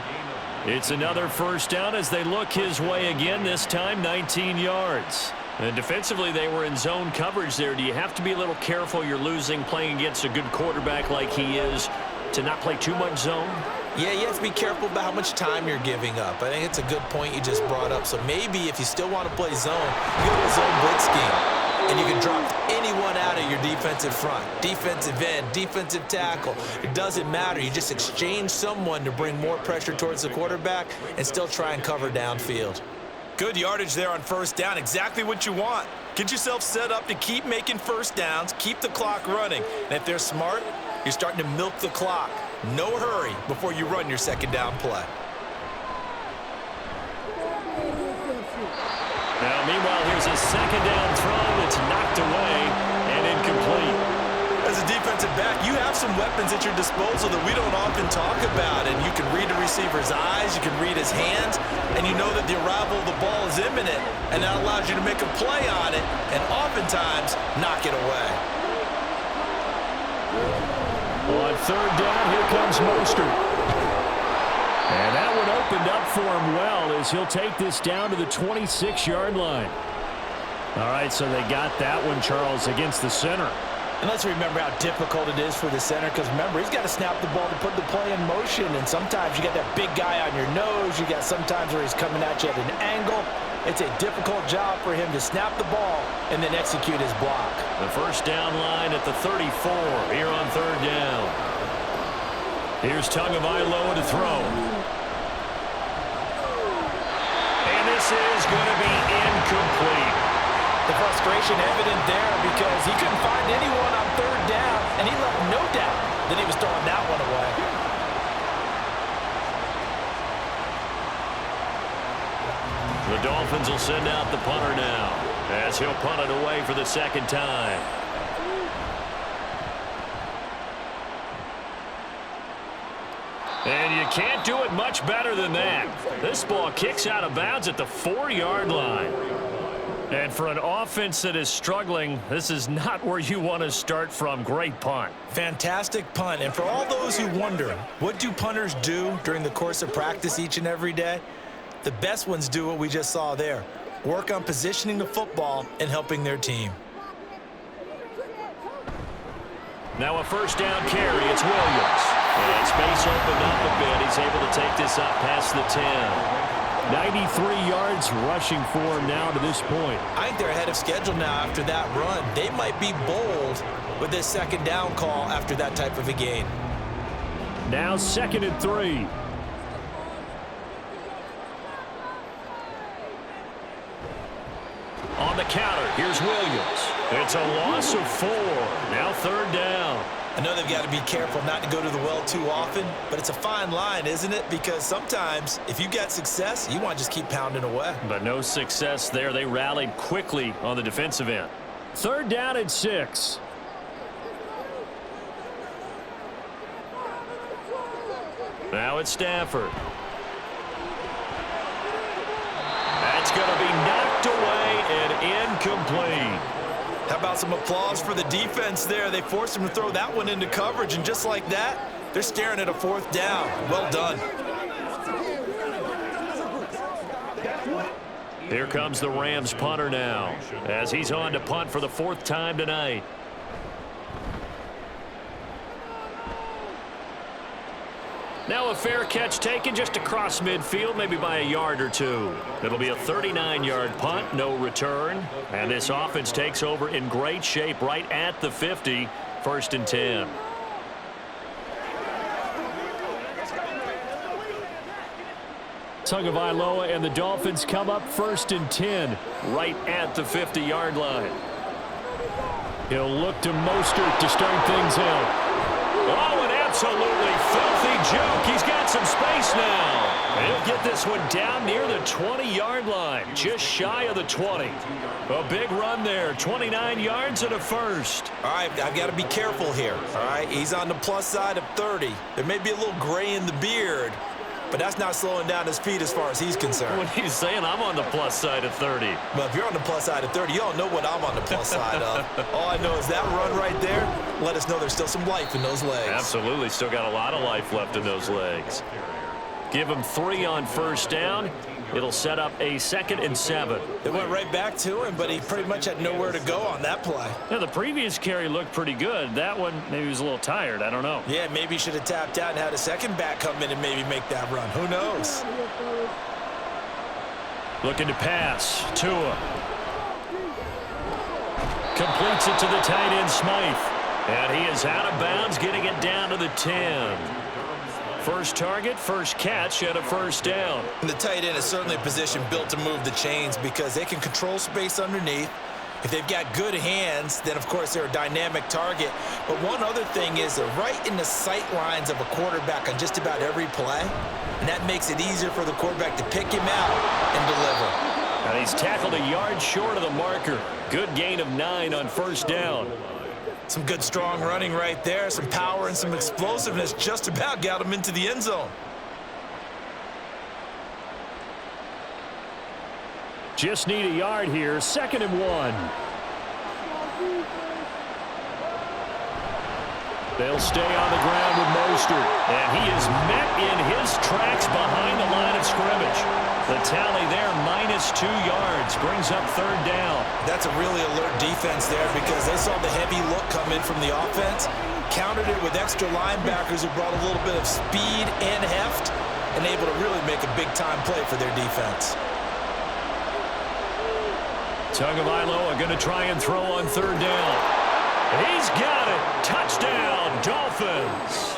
[SPEAKER 4] It's another first down as they look his way again, this time 19 yards. And defensively, they were in zone coverage there. Do you have to be a little careful you're losing playing against a good quarterback like he is to not play too much zone?
[SPEAKER 2] Yeah, you have to be careful about how much time you're giving up. I think it's a good point you just brought up. So maybe if you still want to play zone, you go to a zone blitz scheme. And you can drop anyone out of your defensive front, defensive end, defensive tackle. It doesn't matter. You just exchange someone to bring more pressure towards the quarterback and still try and cover downfield.
[SPEAKER 5] Good yardage there on first down. Exactly what you want. Get yourself set up to keep making first downs, keep the clock running. And if they're smart, you're starting to milk the clock. No hurry before you run your 2nd down play.
[SPEAKER 4] Now, meanwhile, here's a 2nd down throw that's knocked away and incomplete.
[SPEAKER 5] As a defensive back, you have some weapons at your disposal that we don't often talk about. And you can read the receiver's eyes, you can read his hands, and you know that the arrival of the ball is imminent, and that allows you to make a play on it and oftentimes knock it away.
[SPEAKER 1] On 3rd down, here comes Mostert. And that one opened up for him well as he'll take this down to the 26-yard line. All right, so they got that one, Charles, against the center.
[SPEAKER 5] And let's remember how difficult it is for the center, because remember, he's got to snap the ball to put the play in motion, and sometimes you got that big guy on your nose. You got sometimes where he's coming at you at an angle. It's a difficult job for him to snap the ball and then execute his block.
[SPEAKER 4] The first down line at the 34 here on 3rd down. Here's Tagovailoa to throw. And this is going to be incomplete.
[SPEAKER 5] The frustration evident there because he couldn't find anyone on 3rd down, and he left no doubt that he was throwing that one away.
[SPEAKER 4] The Dolphins will send out the punter now as he'll punt it away for the 2nd time. And you can't do it much better than that. This ball kicks out of bounds at the 4-yard line. And for an offense that is struggling, this is not where you want to start from. Great punt.
[SPEAKER 2] Fantastic punt. And for all those who wonder, what do punters do during the course of practice each and every day? The best ones do what we just saw there. Work on positioning the football and helping their team.
[SPEAKER 4] Now a first down carry. It's Williams. And space opened up a bit. He's able to take this up past the 10.
[SPEAKER 1] 93 yards rushing for him now to this point.
[SPEAKER 2] I think they're ahead of schedule now after that run. They might be bold with this 2nd down call after that type of a gain.
[SPEAKER 1] Now 2nd and 3.
[SPEAKER 4] On the counter, here's Williams. It's a loss of 4. Now 3rd down.
[SPEAKER 2] I know they've got to be careful not to go to the well too often, but it's a fine line, isn't it? Because sometimes if you got success, you want to just keep pounding away.
[SPEAKER 4] But no success there. They rallied quickly on the defensive end.
[SPEAKER 1] 3rd down and 6.
[SPEAKER 4] Now it's Stafford. That's going to be knocked away and incomplete.
[SPEAKER 5] How about some applause for the defense there? They forced him to throw that one into coverage, and just like that, they're staring at a 4th down. Well done.
[SPEAKER 4] Here comes the Rams punter now as he's on to punt for the 4th time tonight. Now a fair catch taken just across midfield, maybe by a yard or two. It'll be a 39-yard punt, no return. And this offense takes over in great shape right at the 50, 1st and 10. Tagovailoa and the Dolphins come up 1st and 10 right at the 50-yard line. He'll look to Mostert to start things out. Oh, an absolutely filthy joke. He's got some space now. He'll get this one down near the 20-yard line, just shy of the 20. A big run there, 29 yards and a first.
[SPEAKER 2] All right, I've got to be careful here, all right? He's on the plus side of 30. There may be a little gray in the beard, but that's not slowing down his feet as far as he's concerned.
[SPEAKER 4] When he's saying I'm on the plus side of 30.
[SPEAKER 2] But if you're on the plus side of 30, you don't know what I'm on the plus side of. All I know is that run right there, let us know there's still some life in those legs.
[SPEAKER 4] Absolutely, still got a lot of life left in those legs. Give him 3 on 1st down. It'll set up a 2nd and 7.
[SPEAKER 2] It went right back to him, but he pretty much had nowhere to go on that play.
[SPEAKER 4] Yeah, the previous carry looked pretty good. That one, maybe he was a little tired. I don't know.
[SPEAKER 2] Yeah, maybe he should have tapped out and had a second back come in and maybe make that run. Who knows?
[SPEAKER 4] Looking to pass. Tua. Completes it to the tight end, Smythe. And he is out of bounds, getting it down to the 10. First target, first catch, and a 1st down.
[SPEAKER 2] And the tight end is certainly a position built to move the chains because they can control space underneath. If they've got good hands, then, of course, they're a dynamic target. But one other thing is they're right in the sight lines of a quarterback on just about every play, and that makes it easier for the quarterback to pick him out and deliver.
[SPEAKER 4] And he's tackled a yard short of the marker. Good gain of 9 on 1st down.
[SPEAKER 2] Some good, strong running right there. Some power and some explosiveness just about got him into the end zone.
[SPEAKER 1] Just need a yard here. 2nd and 1. They'll stay on the ground with Mostert. And he is met in his tracks behind the line of scrimmage. The tally there, -2 yards, brings up 3rd down.
[SPEAKER 2] That's a really alert defense there because they saw the heavy look come in from the offense, countered it with extra linebackers who brought a little bit of speed and heft, and able to really make a big-time play for their defense.
[SPEAKER 4] Tagovailoa going to try and throw on 3rd down. He's got it. Touchdown, Dolphins.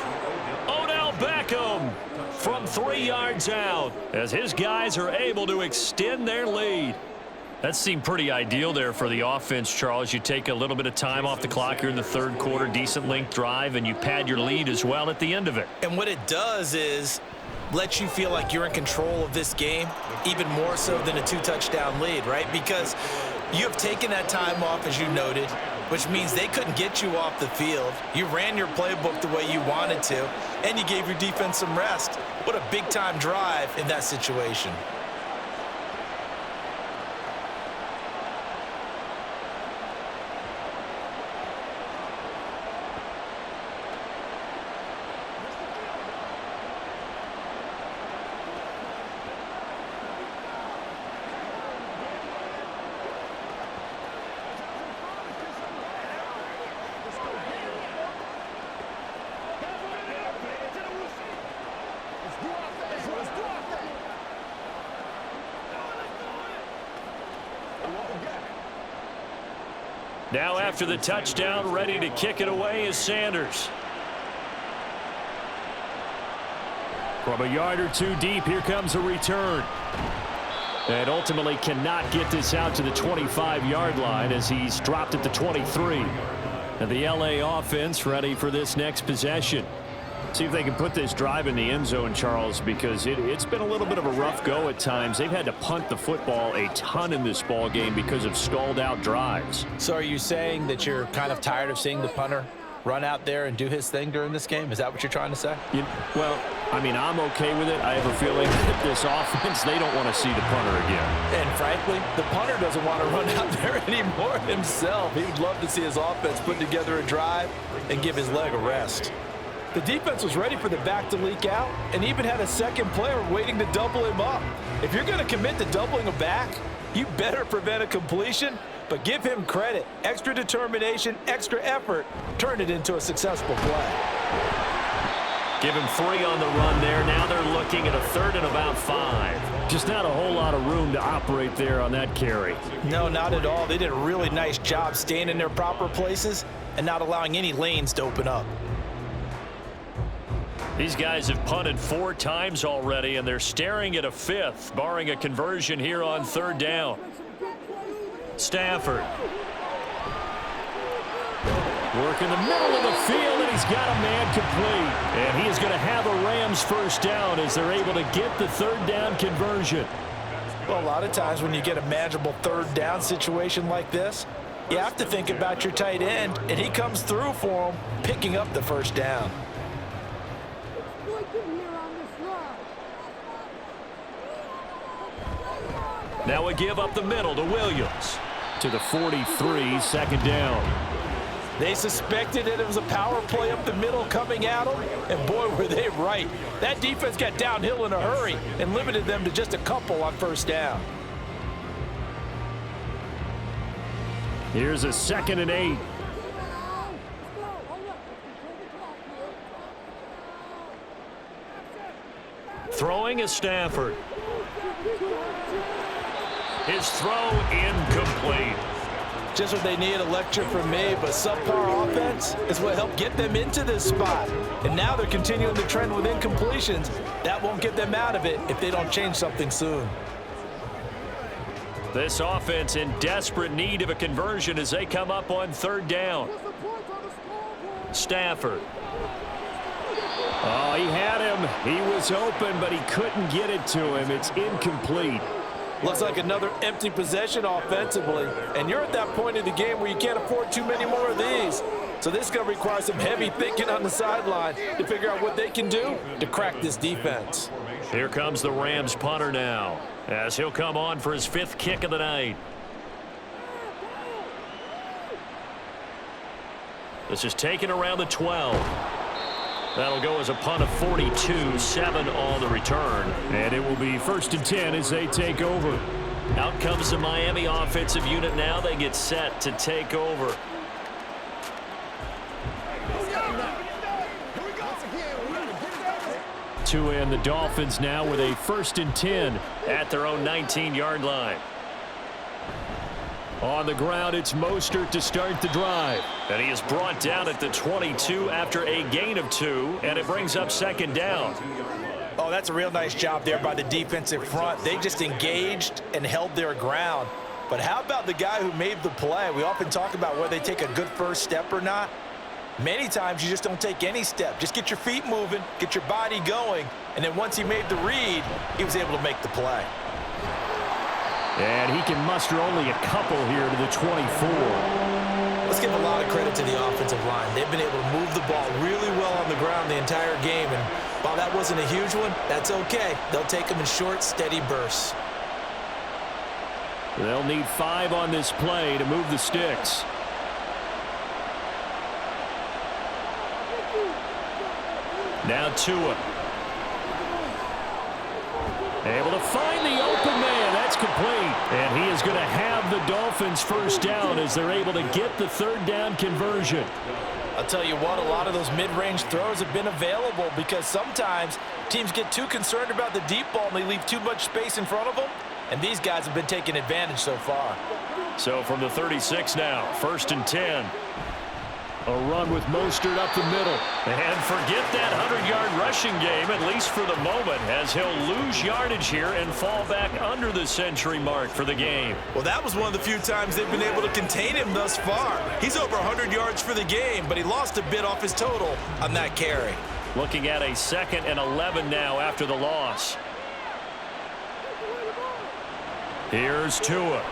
[SPEAKER 4] Odell Beckham from 3 yards out as his guys are able to extend their lead. That seemed pretty ideal there for the offense, Charles. You take a little bit of time off the clock here in the 3rd quarter, decent length drive, and you pad your lead as well at the end of it.
[SPEAKER 2] And what it does is let you feel like you're in control of this game, even more so than a 2-touchdown lead, right? Because you have taken that time off, as you noted, which means they couldn't get you off the field. You ran your playbook the way you wanted to, and you gave your defense some rest. What a big-time drive in that situation.
[SPEAKER 4] Now after the touchdown, ready to kick it away is Sanders.
[SPEAKER 1] From a yard or 2 deep, here comes a return. And ultimately cannot get this out to the 25-yard line as he's dropped at the 23. And the LA offense ready for this next possession. See if they can put this drive in the end zone, Charles, because it's been a little bit of a rough go at times. They've had to punt the football a ton in this ball game because of stalled-out drives.
[SPEAKER 5] So are you saying that you're kind of tired of seeing the punter run out there and do his thing during this game? Is that what you're trying to say?
[SPEAKER 1] Well, I mean, I'm okay with it. I have a feeling that this offense, they don't want to see the punter again.
[SPEAKER 5] And frankly, the punter doesn't want to run out there anymore himself. He would love to see his offense put together a drive and give his leg a rest. The defense was ready for the back to leak out and even had a second player waiting to double him up. If you're going to commit to doubling a back, you better prevent a completion, but give him credit. Extra determination, extra effort, turn it into a successful play.
[SPEAKER 4] Give him 3 on the run there. Now they're looking at a 3rd and about 5.
[SPEAKER 1] Just not a whole lot of room to operate there on that carry.
[SPEAKER 5] No, not at all. They did a really nice job staying in their proper places and not allowing any lanes to open up.
[SPEAKER 4] These guys have punted 4 times already, and they're staring at a 5th, barring a conversion here on 3rd down. Stafford.
[SPEAKER 1] Work in the middle of the field, and he's got a man complete. And he is going to have a Rams first down as they're able to get the 3rd down conversion.
[SPEAKER 5] Well, a lot of times when you get a manageable 3rd down situation like this, you have to think about your tight end, and he comes through for him, picking up the 1st down.
[SPEAKER 4] Now we give up the middle to Williams.
[SPEAKER 1] To the 43, 2nd down.
[SPEAKER 5] They suspected that it was a power play up the middle coming at them, and boy, were they right. That defense got downhill in a hurry and limited them to just a couple on 1st down.
[SPEAKER 1] Here's a 2nd and 8.
[SPEAKER 4] Throwing is Stafford. His throw incomplete.
[SPEAKER 5] Just what they need, a lecture from me, but subpar offense is what helped get them into this spot. And now they're continuing the trend with incompletions. That won't get them out of it if they don't change something soon.
[SPEAKER 4] This offense in desperate need of a conversion as they come up on 3rd down. Stafford.
[SPEAKER 1] Oh, he had him. He was open, but he couldn't get it to him. It's incomplete.
[SPEAKER 5] Looks like another empty possession offensively. And you're at that point in the game where you can't afford too many more of these. So this is going to require some heavy thinking on the sideline to figure out what they can do to crack this defense.
[SPEAKER 4] Here comes the Rams punter now, as he'll come on for his 5th kick of the night. This is taken around the 12. That'll go as a punt of 42, 7 on the return.
[SPEAKER 1] And it will be 1st and 10 as they take over.
[SPEAKER 4] Out comes the Miami offensive unit now. They get set to take over.
[SPEAKER 1] To end the Dolphins now with a 1st and 10
[SPEAKER 4] at their own 19-yard line.
[SPEAKER 1] On the ground, it's Mostert to start the drive.
[SPEAKER 4] And he is brought down at the 22 after a gain of 2, and it brings up 2nd down.
[SPEAKER 5] Oh, that's a real nice job there by the defensive front. They just engaged and held their ground. But how about the guy who made the play? We often talk about whether they take a good first step or not. Many times you just don't take any step. Just get your feet moving, get your body going, and then once he made the read, he was able to make the play.
[SPEAKER 1] And he can muster only a couple here to the 24.
[SPEAKER 2] Let's give a lot of credit to the offensive line. They've been able to move the ball really well on the ground the entire game. And while that wasn't a huge one, that's okay. They'll take them in short, steady bursts.
[SPEAKER 1] They'll need 5 on this play to move the sticks.
[SPEAKER 4] Now Tua.
[SPEAKER 1] Able to find the open man. That's complete. And he is going to have the Dolphins first down as they're able to get the 3rd down conversion.
[SPEAKER 5] I'll tell you what, a lot of those mid-range throws have been available because sometimes teams get too concerned about the deep ball and they leave too much space in front of them. And these guys have been taking advantage so far.
[SPEAKER 4] So from the 36 now, 1st and 10.
[SPEAKER 1] A run with Mostert up the middle.
[SPEAKER 4] And forget that 100-yard rushing game, at least for the moment, as he'll lose yardage here and fall back under the century mark for the game.
[SPEAKER 5] Well, that was one of the few times they've been able to contain him thus far. He's over 100 yards for the game, but he lost a bit off his total on that carry.
[SPEAKER 4] Looking at a 2nd and 11 now after the loss. Here's Tua.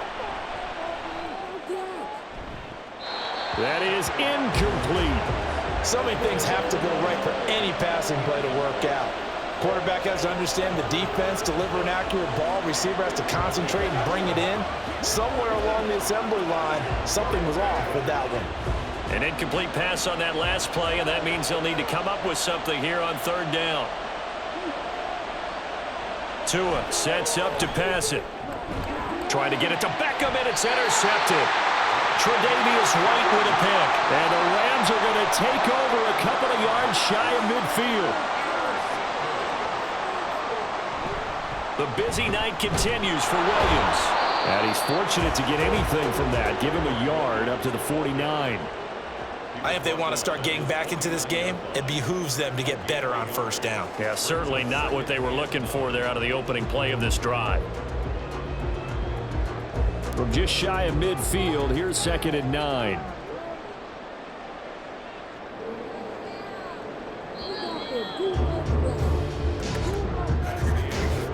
[SPEAKER 1] That is incomplete.
[SPEAKER 5] So many things have to go right for any passing play to work out. Quarterback has to understand the defense, deliver an accurate ball. Receiver has to concentrate and bring it in. Somewhere along the assembly line, something was off with that one.
[SPEAKER 4] An incomplete pass on that last play, and that means they'll need to come up with something here on 3rd down. Tua sets up to pass it. Trying to get it to Beckham, and it's intercepted. Tre'Davious White with a pick.
[SPEAKER 1] And the Rams are going to to take over a couple of yards shy of midfield.
[SPEAKER 4] The busy night continues for Williams.
[SPEAKER 1] And he's fortunate to get anything from that. Give him a yard up to the 49.
[SPEAKER 2] If they want to start getting back into this game, it behooves them to get better on first down.
[SPEAKER 4] Yeah, certainly not what they were looking for there out of the opening play of this drive.
[SPEAKER 1] From just shy of midfield, here's 2nd and 9.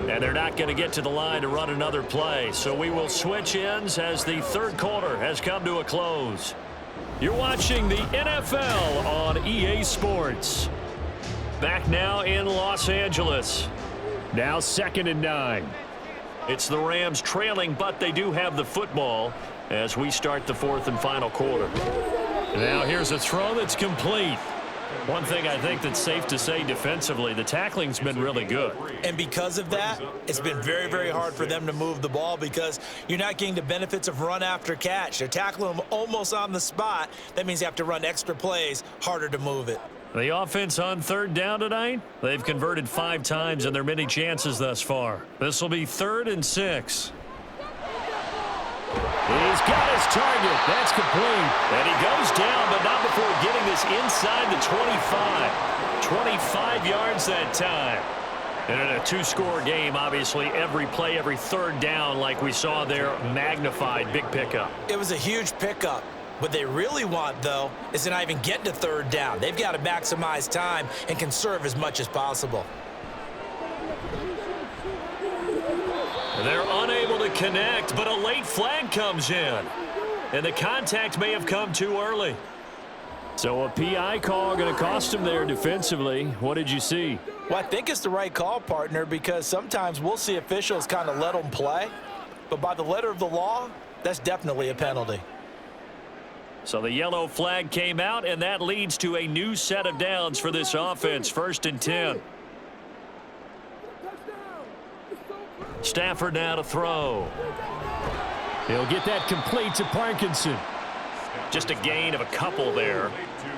[SPEAKER 4] And they're not going to get to the line to run another play. So we will switch ends as the third quarter has come to a close. You're watching the NFL on EA Sports. Back now in Los Angeles.
[SPEAKER 1] Now 2nd and 9.
[SPEAKER 4] It's the Rams trailing, but they do have the football as we start the fourth and final quarter.
[SPEAKER 1] Now here's a throw that's complete.
[SPEAKER 4] One thing I think that's safe to say defensively, the tackling's been really good.
[SPEAKER 2] And because of that, it's been very, very hard for them to move the ball because you're not getting the benefits of run after catch. They're tackling them almost on the spot. That means you have to run extra plays, harder to move it.
[SPEAKER 4] The offense on third down tonight, they've converted 5 times in their many chances thus far. This will be 3rd and 6.
[SPEAKER 1] He's got his target. That's complete.
[SPEAKER 4] And he goes down, but not before getting this inside the 25. 25 yards that time. And in a 2-score game, obviously, every play, every third down, like we saw there, magnified, big pickup.
[SPEAKER 2] It was a huge pickup. What they really want, though, is to not even get to third down. They've got to maximize time and conserve as much as possible.
[SPEAKER 4] They're unable to connect, but a late flag comes in. And the contact may have come too early.
[SPEAKER 1] So a PI call going to cost him there defensively. What did you see?
[SPEAKER 5] Well, I think it's the right call, partner, because sometimes we'll see officials kind of let them play. But by the letter of the law, that's definitely a penalty.
[SPEAKER 4] So the yellow flag came out, and that leads to a new set of downs for this offense. 1st and 10. Stafford now to throw.
[SPEAKER 1] He'll get that complete to Parkinson.
[SPEAKER 4] Just a gain of a couple there.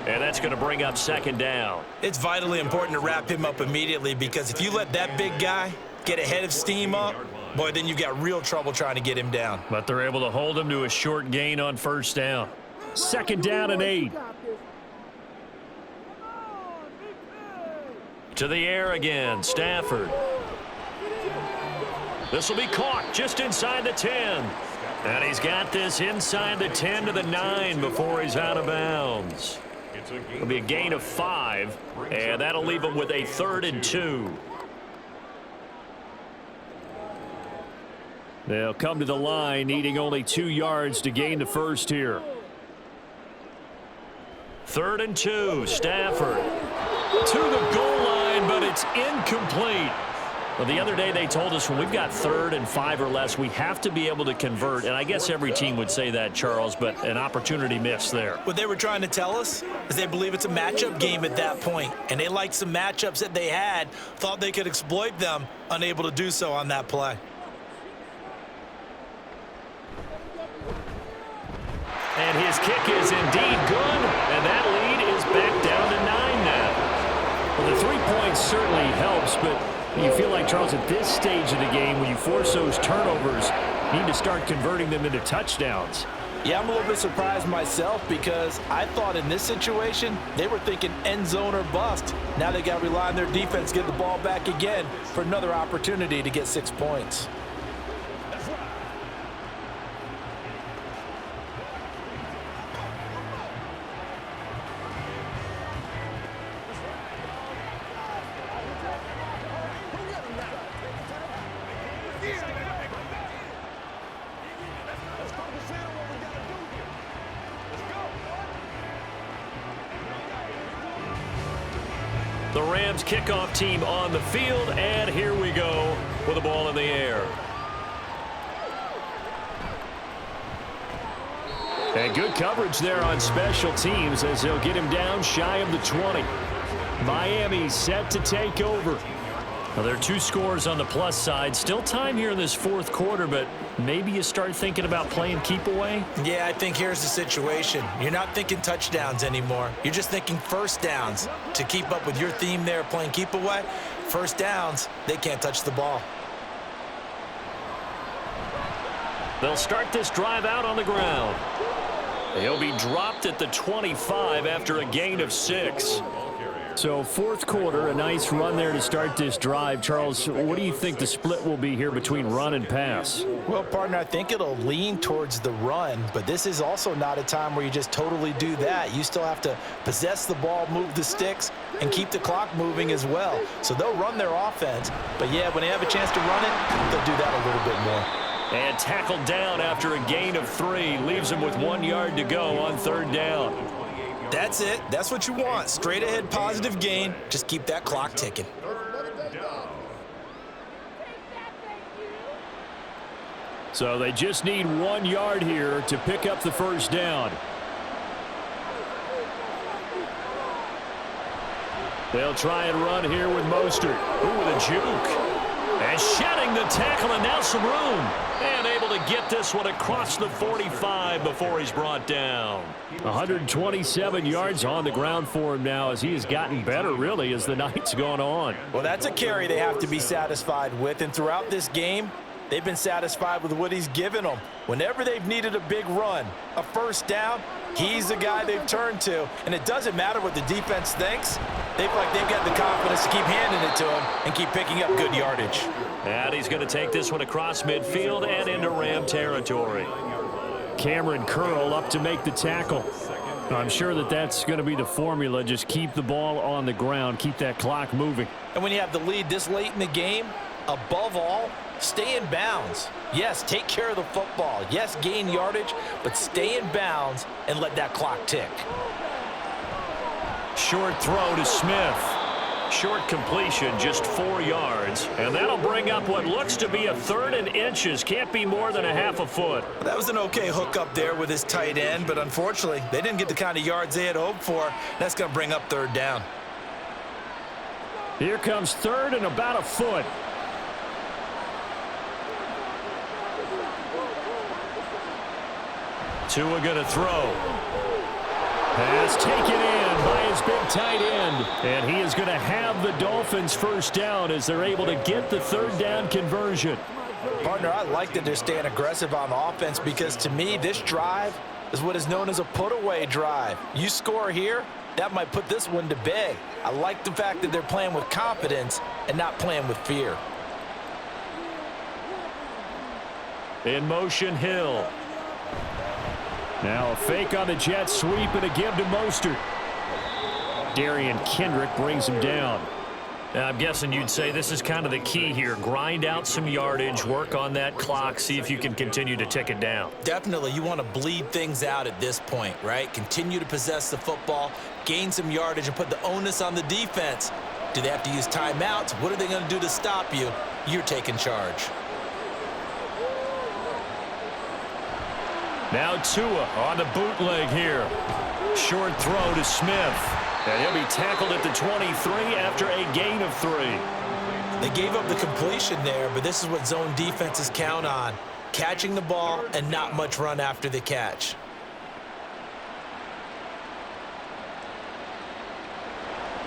[SPEAKER 4] And that's going to bring up 2nd down.
[SPEAKER 2] It's vitally important to wrap him up immediately because if you let that big guy get ahead of steam up, boy, then you've got real trouble trying to get him down.
[SPEAKER 4] But they're able to hold him to a short gain on 1st down.
[SPEAKER 1] 2nd down and 8.
[SPEAKER 4] To the air again, Stafford. This will be caught just inside the 10. And he's got this inside the 10 to the 9 before he's out of bounds. It'll be a gain of 5, and that'll leave him with a 3rd and 2.
[SPEAKER 1] They'll come to the line, needing only 2 yards to gain the first here.
[SPEAKER 4] 3rd and 2, Stafford. To the goal line, but it's incomplete. Well, the other day they told us when we've got 3rd and 5 or less, we have to be able to convert. And I guess every team would say that, Charles, but an opportunity missed there.
[SPEAKER 2] What they were trying to tell us is they believe it's a matchup game at that point. And they liked some matchups that they had, thought they could exploit them, unable to do so on that play.
[SPEAKER 4] And his kick is indeed good, and that lead is back down to 9 now.
[SPEAKER 1] Well, the 3 points certainly helps, but you feel like, Charles, at this stage of the game, when you force those turnovers, you need to start converting them into touchdowns.
[SPEAKER 5] Yeah, I'm a little bit surprised myself because I thought in this situation, they were thinking end zone or bust. Now they got to rely on their defense, get the ball back again for another opportunity to get 6 points.
[SPEAKER 4] The Rams kickoff team on the field, and here we go with the ball in the air.
[SPEAKER 1] And good coverage there on special teams as they'll get him down shy of the 20. Miami set to take over.
[SPEAKER 4] Well, there are two scores on the plus side. Still time here in this fourth quarter, but maybe you start thinking about playing keep away?
[SPEAKER 2] Yeah, I think here's the situation. You're not thinking touchdowns anymore. You're just thinking first downs. To keep up with your theme there, playing keep away, first downs, they can't touch the ball.
[SPEAKER 4] They'll start this drive out on the ground. He'll be dropped at the 25 after a gain of 6.
[SPEAKER 1] So fourth quarter, a nice run there to start this drive. Charles, what do you think the split will be here between run and pass?
[SPEAKER 5] Well, partner, I think it'll lean towards the run, but this is also not a time where you just totally do that. You still have to possess the ball, move the sticks, and keep the clock moving as well. So they'll run their offense, but yeah, when they have a chance to run it, they'll do that a little bit more.
[SPEAKER 4] And tackled down after a gain of 3. Leaves him with 1 yard to go on third down.
[SPEAKER 2] That's it. That's what you want. Straight ahead positive gain. Just keep that clock ticking.
[SPEAKER 1] So they just need 1 yard here to pick up the first down. They'll try and run here with Mostert.
[SPEAKER 4] Ooh, with a juke. And shedding the tackle, and now some room. And able to get this one across the 45 before he's brought down.
[SPEAKER 1] 127 yards on the ground for him now as he has gotten better, really, as the night's gone on.
[SPEAKER 5] Well, that's a carry they have to be satisfied with, and throughout this game, they've been satisfied with what he's given them. Whenever they've needed a big run, a first down, he's the guy they've turned to. And it doesn't matter what the defense thinks. They've got the confidence to keep handing it to him and keep picking up good yardage.
[SPEAKER 4] And he's going to take this one across midfield and into Ram territory.
[SPEAKER 1] Cameron Curl up to make the tackle. I'm sure that's going to be the formula. Just keep the ball on the ground, keep that clock moving.
[SPEAKER 5] And when you have the lead this late in the game, above all, stay in bounds. Yes, take care of the football. Yes, gain yardage, but stay in bounds and let that clock tick.
[SPEAKER 4] Short throw to Smith. Short completion, just 4 yards. And that'll bring up what looks to be a 3rd and inches. Can't be more than a half a foot.
[SPEAKER 2] That was an okay hook up there with his tight end, but unfortunately, they didn't get the kind of yards they had hoped for. That's going to bring up third down.
[SPEAKER 1] Here comes 3rd and about a foot.
[SPEAKER 4] Tua going to throw.
[SPEAKER 1] Pass taken in by his big tight end. And he is going to have the Dolphins first down as they're able to get the third down conversion.
[SPEAKER 5] Partner, I like that they're staying aggressive on offense because to me, this drive is what is known as a put-away drive. You score here, that might put this one to bed. I like the fact that they're playing with confidence and not playing with fear.
[SPEAKER 4] In motion, Hill.
[SPEAKER 1] Now a fake on the jet sweep and a give to Mostert. Darian Kendrick brings him down.
[SPEAKER 4] I'm guessing you'd say this is kind of the key here. Grind out some yardage, work on that clock, see if you can continue to tick it down.
[SPEAKER 2] Definitely, you want to bleed things out at this point, right? Continue to possess the football, gain some yardage, and put the onus on the defense. Do they have to use timeouts? What are they going to do to stop you? You're taking charge.
[SPEAKER 4] Now Tua on the bootleg here. Short throw to Smith. And he'll be tackled at the 23 after a gain of 3.
[SPEAKER 2] They gave up the completion there, but this is what zone defenses count on. Catching the ball and not much run after the catch.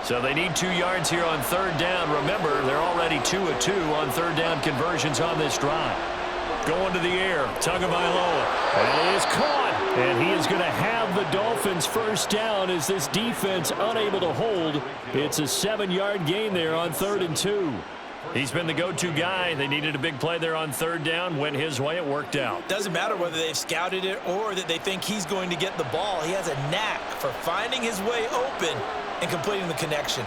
[SPEAKER 4] So they need 2 yards here on third down. Remember, they're already 2 of 2 on third down conversions on this drive. Going to the air, Tagovailoa.
[SPEAKER 1] And it is caught. And he is going to have the Dolphins first down as this defense unable to hold. It's a 7-yard gain there on 3rd and 2.
[SPEAKER 4] He's been the go-to guy. They needed a big play there on third down. Went his way. It worked out.
[SPEAKER 2] Doesn't matter whether they've scouted it or that they think he's going to get the ball. He has a knack for finding his way open and completing the connection.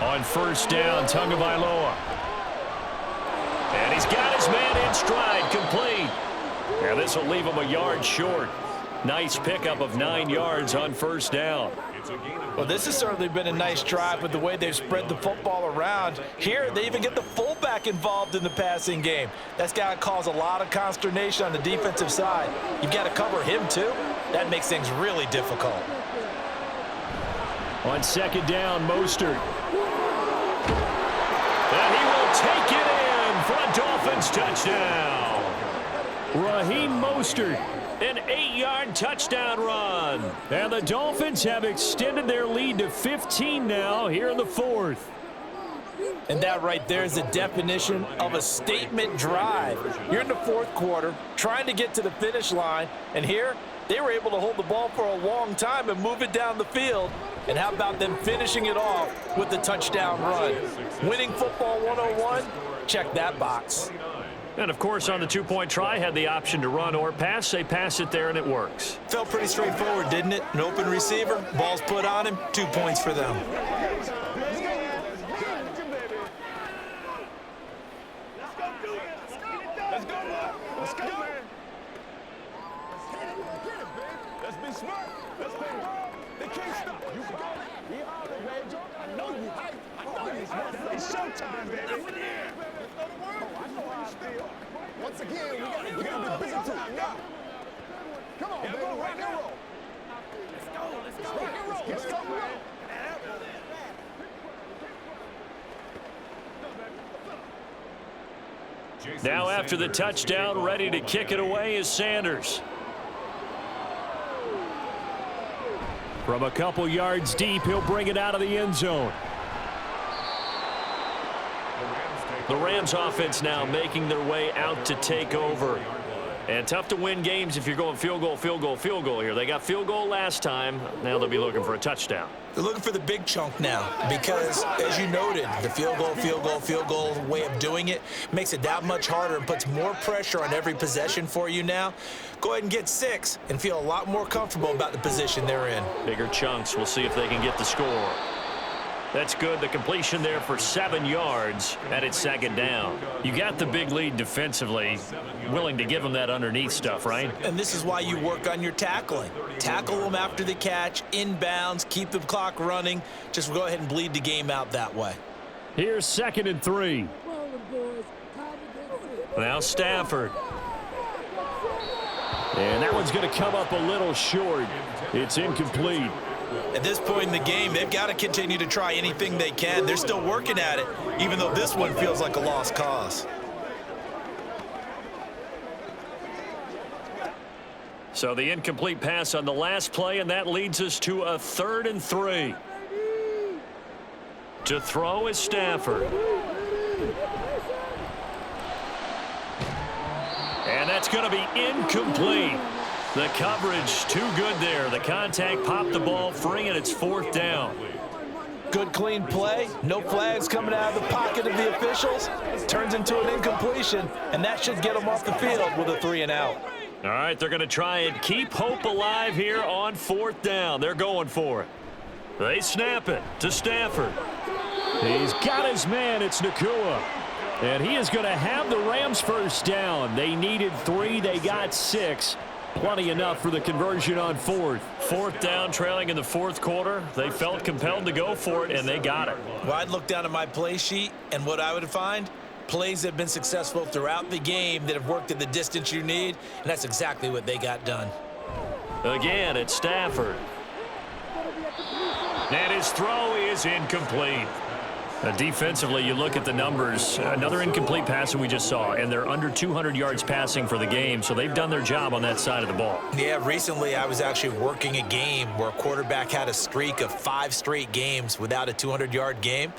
[SPEAKER 4] On first down, Tagovailoa. And he's got his man in stride, complete. And this will leave him a yard short. Nice pickup of 9 yards on first down.
[SPEAKER 5] Well, this has certainly been a nice drive with the way they've spread the football around. Here, they even get the fullback involved in the passing game. That's got to cause a lot of consternation on the defensive side. You've got to cover him, too. That makes things really difficult.
[SPEAKER 1] On second down, Mostert. And he will take it in for a Dolphins touchdown. Raheem Mostert, an 8-yard touchdown run. And the Dolphins have extended their lead to 15 now here in the fourth.
[SPEAKER 5] And that right there is the definition of a statement drive. You're in the fourth quarter, trying to get to the finish line, and here they were able to hold the ball for a long time and move it down the field. And how about them finishing it off with the touchdown run? Winning football 101, check that box.
[SPEAKER 4] And, of course, on the two-point try, had the option to run or pass. They pass it there, and it works.
[SPEAKER 2] Felt pretty straightforward, didn't it? An open receiver, ball's put on him, 2 points for them.
[SPEAKER 6] Once again, we got to be busy too. Come on, baby, rock and roll. Let's go. Rock and roll. Let's go.
[SPEAKER 4] Now after the touchdown, ready to kick it away is Sanders.
[SPEAKER 1] From a couple yards deep, he'll bring it out of the end zone.
[SPEAKER 4] The Rams offense now making their way out to take over. And tough to win games if you're going field goal, field goal, field goal here. They got field goal last time. Now they'll be looking for a touchdown.
[SPEAKER 2] They're looking for the big chunk now because, as you noted, the field goal way of doing it makes it that much harder and puts more pressure on every possession for you now. Go ahead and get 6 and feel a lot more comfortable about the position they're in.
[SPEAKER 4] Bigger chunks. We'll see if they can get the score. That's good. The completion there for 7 yards, and it's second down. You got the big lead defensively. Willing to give them that underneath stuff, right?
[SPEAKER 2] And this is why you work on your tackling. Tackle them after the catch, inbounds, keep the clock running. Just go ahead and bleed the game out that way.
[SPEAKER 1] Here's 2nd and 3.
[SPEAKER 4] Now Stafford.
[SPEAKER 1] And that one's going to come up a little short. It's incomplete.
[SPEAKER 2] At this point in the game, they've got to continue to try anything they can. They're still working at it, even though this one feels like a lost cause.
[SPEAKER 4] So the incomplete pass on the last play, and that leads us to a 3rd and 3. To throw is Stafford. And that's going to be incomplete. The coverage too good there. The contact popped the ball free, and it's 4th down.
[SPEAKER 5] Good clean play. No flags coming out of the pocket of the officials. Turns into an incompletion, and that should get them off the field with a 3 and out.
[SPEAKER 4] All right, they're going to try and keep hope alive here on 4th down. They're going for it. They snap it to Stafford.
[SPEAKER 1] He's got his man. It's Nakua. And he is going to have the Rams first down. They needed 3. They got 6. Plenty enough for the conversion on 4th.
[SPEAKER 4] 4th down, trailing in the 4th quarter. They felt compelled to go for it, and they got it.
[SPEAKER 2] Well, I'd look down at my play sheet, and what I would find, plays that have been successful throughout the game that have worked at the distance you need, and that's exactly what they got done.
[SPEAKER 4] Again, it's Stafford. And his throw is incomplete. Defensively, you look at the numbers. Another incomplete pass that we just saw, and they're under 200 yards passing for the game, so they've done their job on that side of the ball.
[SPEAKER 2] Yeah, recently I was actually working a game where a quarterback had a streak of 5 straight games without a 200-yard game,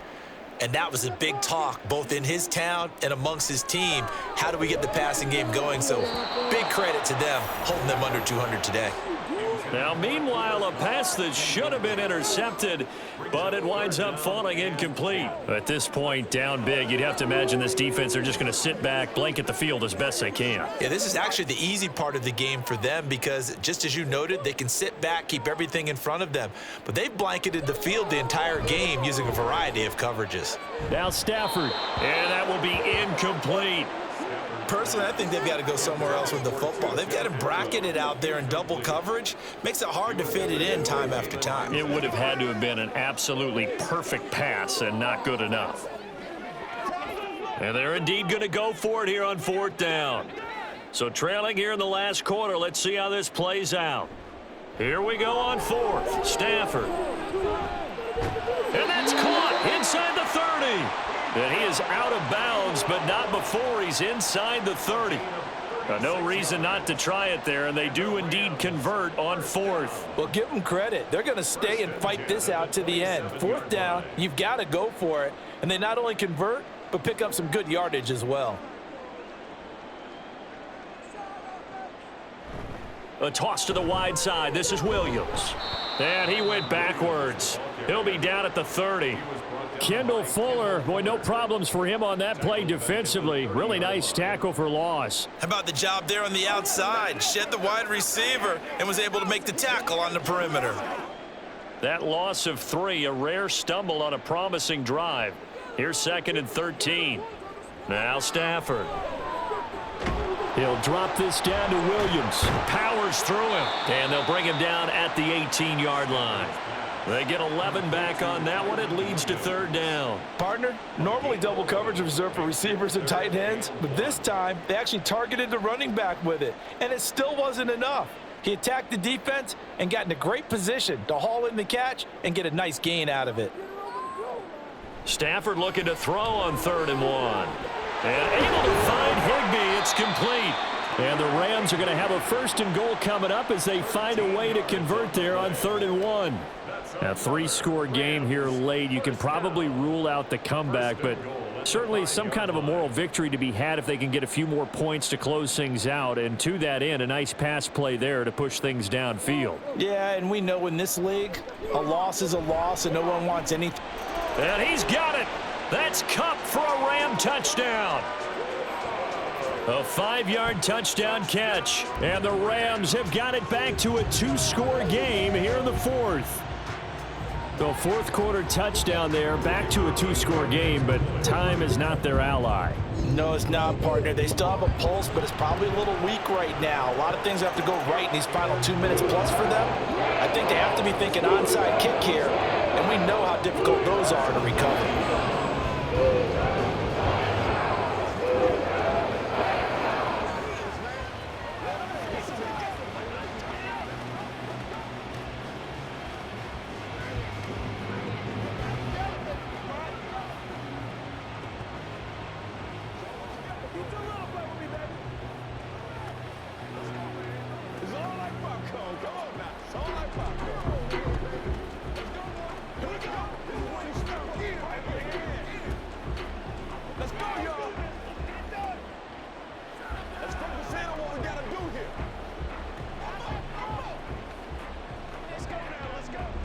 [SPEAKER 2] and that was a big talk both in his town and amongst his team. How do we get the passing game going? So big credit to them holding them under 200 today.
[SPEAKER 4] Now, meanwhile, a pass that should have been intercepted, but it winds up falling incomplete. At this point, down big, you'd have to imagine this defense, they're just going to sit back, blanket the field as best they can.
[SPEAKER 2] Yeah, this is actually the easy part of the game for them because, just as you noted, they can sit back, keep everything in front of them. But they've blanketed the field the entire game using a variety of coverages.
[SPEAKER 1] Now Stafford.
[SPEAKER 4] And that will be incomplete.
[SPEAKER 2] Personally, I think they've got to go somewhere else with the football. They've got to bracket it out there in double coverage. Makes it hard to fit it in time after time.
[SPEAKER 4] It would have had to have been an absolutely perfect pass and not good enough. And they're indeed going to go for it here on 4th down. So trailing here in the last quarter, let's see how this plays out. Here we go on 4th. Stafford. And that's caught inside the 30. And he is out of bounds, but not before he's inside the 30. No reason not to try it there, and they do indeed convert on 4th.
[SPEAKER 5] Well, give them credit. They're going to stay and fight this out to the end. 4th down, you've got to go for it. And they not only convert, but pick up some good yardage as well.
[SPEAKER 4] A toss to the wide side. This is Williams. And he went backwards. He'll be down at the 30.
[SPEAKER 1] Kendall Fuller, boy, no problems for him on that play defensively. Really nice tackle for loss.
[SPEAKER 2] How about the job there on the outside? Shed the wide receiver and was able to make the tackle on the perimeter.
[SPEAKER 4] That loss of 3, a rare stumble on a promising drive. Here's 2nd and 13. Now Stafford.
[SPEAKER 1] He'll drop this down to Williams.
[SPEAKER 4] Powers through him. And they'll bring him down at the 18-yard line. They get 11 back on that one. It leads to 3rd down.
[SPEAKER 5] Partner, normally double coverage reserved for receivers and tight ends, but this time they actually targeted the running back with it, and it still wasn't enough. He attacked the defense and got in a great position to haul in the catch and get a nice gain out of it.
[SPEAKER 4] Stafford looking to throw on 3rd and 1. And able to find Higbee. It's complete.
[SPEAKER 1] And the Rams are going to have a 1st and goal coming up as they find a way to convert there on 3rd and 1. A 3-score game here late. You can probably rule out the comeback, but certainly some kind of a moral victory to be had if they can get a few more points to close things out. And to that end, a nice pass play there to push things downfield.
[SPEAKER 5] Yeah, and we know in this league, a loss is a loss and no one wants anything.
[SPEAKER 4] And he's got it. That's Kupp for a Ram touchdown. A 5-yard touchdown catch. And the Rams have got it back to a 2-score game here in the 4th.
[SPEAKER 1] The 4th quarter touchdown there, back to a 2-score game, but time is not their ally.
[SPEAKER 5] No, it's not, partner. They still have a pulse, but it's probably a little weak right now. A lot of things have to go right in these final 2 minutes plus for them. I think they have to be thinking onside kick here, and we know how difficult those are to recover.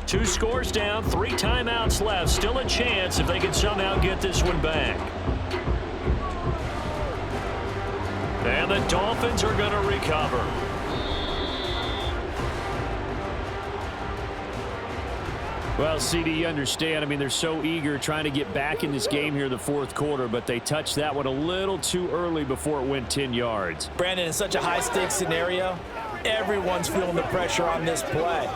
[SPEAKER 4] Two scores down, 3 timeouts left. Still a chance if they can somehow get this one back. And the Dolphins are going to recover.
[SPEAKER 1] Well, CD, you understand. I mean, they're so eager trying to get back in this game here in the 4th quarter, but they touched that one a little too early before it went 10 yards.
[SPEAKER 5] Brandon, in such a high-stakes scenario, everyone's feeling the pressure on this play.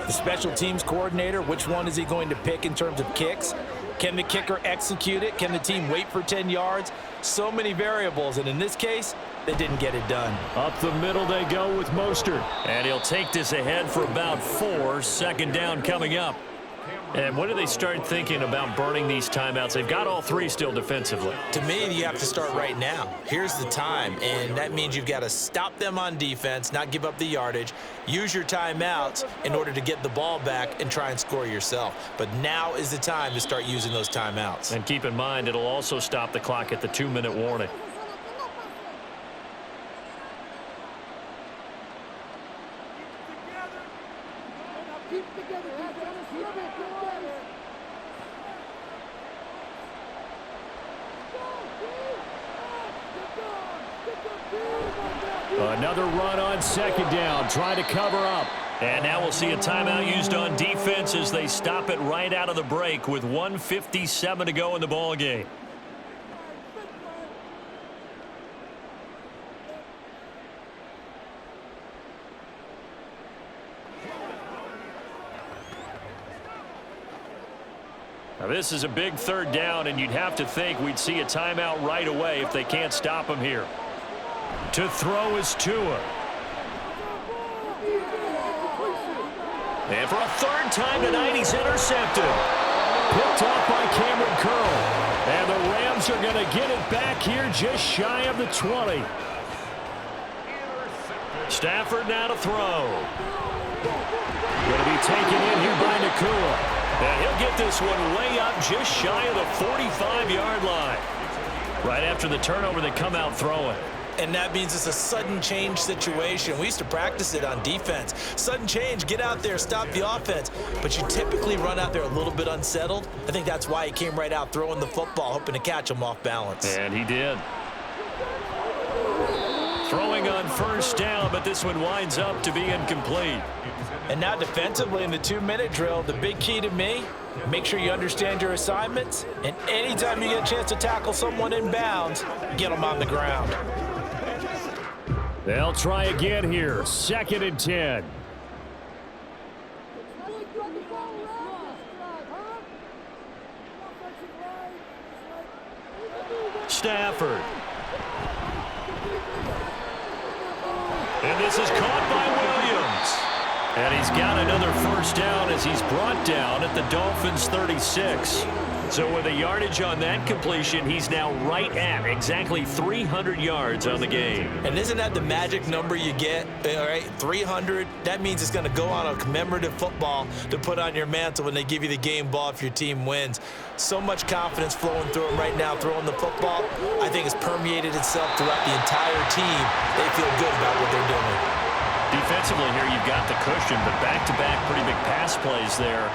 [SPEAKER 5] The special teams coordinator, which one is he going to pick in terms of kicks? Can the kicker execute it? Can the team wait for 10 yards? So many variables, and in this case, they didn't get it done.
[SPEAKER 1] Up the middle they go with Mostert.
[SPEAKER 4] And he'll take this ahead for about 4. 2nd down coming up. And when do they start thinking about burning these timeouts? They've got all 3 still defensively.
[SPEAKER 2] To me, you have to start right now. Here's the time, and that means you've got to stop them on defense, not give up the yardage, use your timeouts in order to get the ball back and try and score yourself. But now is the time to start using those timeouts.
[SPEAKER 4] And keep in mind, it'll also stop the clock at the 2-minute warning.
[SPEAKER 1] Another run on 2nd down, trying to cover up.
[SPEAKER 4] And now we'll see a timeout used on defense as they stop it right out of the break with 1:57 to go in the ball game. Now this is a big 3rd down, and you'd have to think we'd see a timeout right away if they can't stop him here. To throw is Tua. And for a 3rd time tonight, he's intercepted.
[SPEAKER 1] picked off by Cameron Curl. And the Rams are going to get it back here just shy of the 20.
[SPEAKER 4] Stafford now to throw.
[SPEAKER 1] Going to be taken in here by Nakua.
[SPEAKER 4] And he'll get this one way up just shy of the 45-yard line. Right after the turnover, they come out throwing.
[SPEAKER 2] And that means it's a sudden change situation. We used to practice it on defense. Sudden change, get out there, stop the offense. But you typically run out there a little bit unsettled. I think that's why he came right out throwing the football, hoping to catch him off balance.
[SPEAKER 4] And he did. Throwing on first down, but this one winds up to be incomplete.
[SPEAKER 5] And now defensively in the 2-minute drill, the big key to me, make sure you understand your assignments. And anytime you get a chance to tackle someone in bounds, get them on the ground.
[SPEAKER 1] They'll try again here. 2nd and 10.
[SPEAKER 4] Stafford. And this is caught by Williams. And he's got another first down as he's brought down at the Dolphins' 36. So with a yardage on that completion, he's now right at exactly 300 yards on the game.
[SPEAKER 2] And isn't that the magic number you get? All right, 300. That means it's going to go on a commemorative football to put on your mantle when they give you the game ball if your team wins. So much confidence flowing through him right now, throwing the football. I think it's permeated itself throughout the entire team. They feel good about what they're doing.
[SPEAKER 4] Defensively here, you've got the cushion, but back-to-back pretty big pass plays there.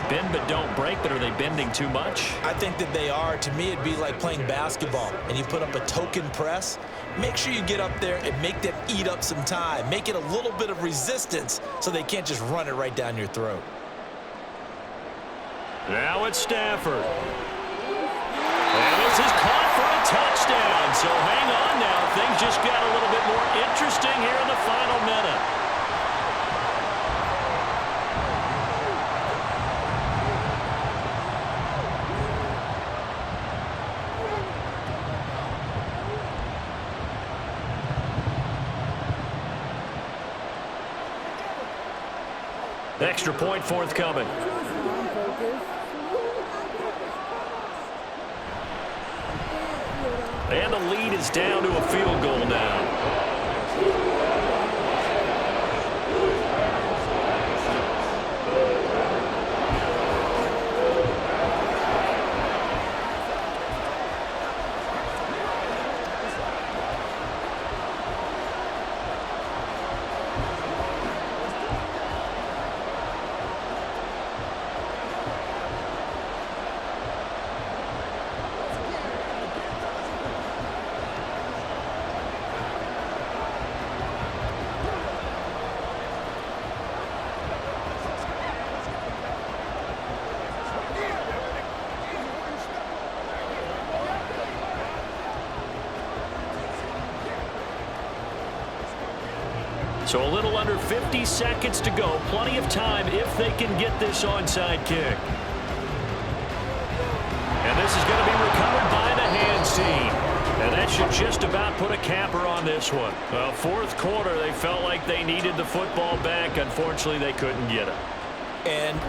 [SPEAKER 4] Bend but don't break, but are they bending too much?
[SPEAKER 2] I think that they are. To me, it'd be like playing basketball, and you put up a token press. Make sure you get up there and make them eat up some time. Make it a little bit of resistance so they can't just run it right down your throat.
[SPEAKER 4] Now it's Stafford. And this is caught for a touchdown. So hang on now. Things just got a little bit more interesting here in the final minute. Extra point forthcoming. And the lead is down to a field goal now. So a little under 50 seconds to go. Plenty of time if they can get this onside kick. And this is going to be recovered by the hands team. And that should just about put a capper on this one. Well, fourth quarter, they felt like they needed the football back. Unfortunately, they couldn't get it.
[SPEAKER 2] And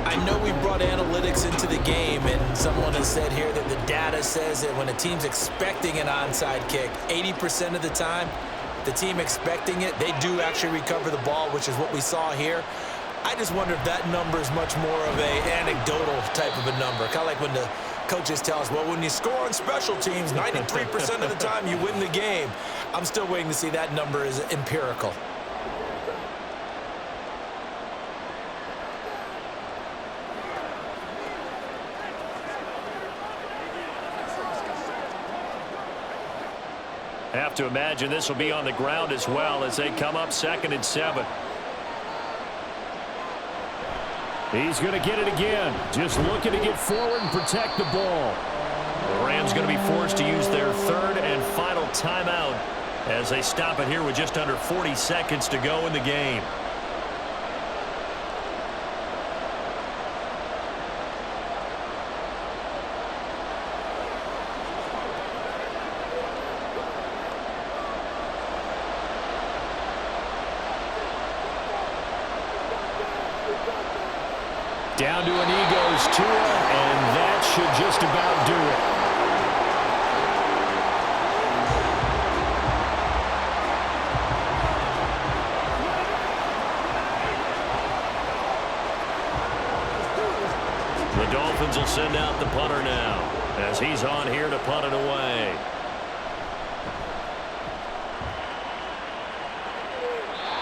[SPEAKER 2] I know we brought analytics into the game, and someone has said here that the data says that when a team's expecting an onside kick, 80% of the time, the team expecting it, they do actually recover the ball, which is what we saw here. I just wonder if that number is much more of a anecdotal type of a number. Kind of like when the coaches tell us, well, when you score on special teams, 93% of the time you win the game. I'm still waiting to see that number is empirical.
[SPEAKER 4] Have to imagine this will be on the ground as well as they come up 2nd and 7.
[SPEAKER 1] He's going to get it again. Just looking to get forward and protect the ball.
[SPEAKER 4] The Rams going to be forced to use their 3rd and final timeout as they stop it here with just under 40 seconds to go in the game.
[SPEAKER 1] Down to a knee goes Tua, and that should just about do it.
[SPEAKER 4] The Dolphins will send out the punter now as he's on here to punt it away.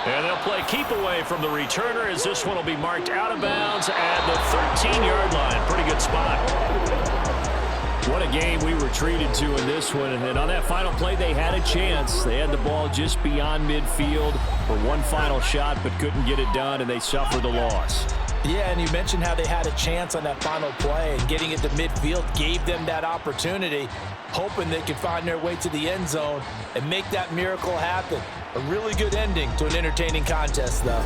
[SPEAKER 4] And they'll play keep away from the returner as this one will be marked out of bounds at the 13-yard line. Pretty good spot.
[SPEAKER 1] What a game we were treated to in this one. And then on that final play, they had a chance. They had the ball just beyond midfield for one final shot, but couldn't get it done, and they suffered a loss.
[SPEAKER 5] Yeah, and you mentioned how they had a chance on that final play, and getting it to midfield gave them that opportunity, hoping they could find their way to the end zone and make that miracle happen. A really good ending to an entertaining contest, though.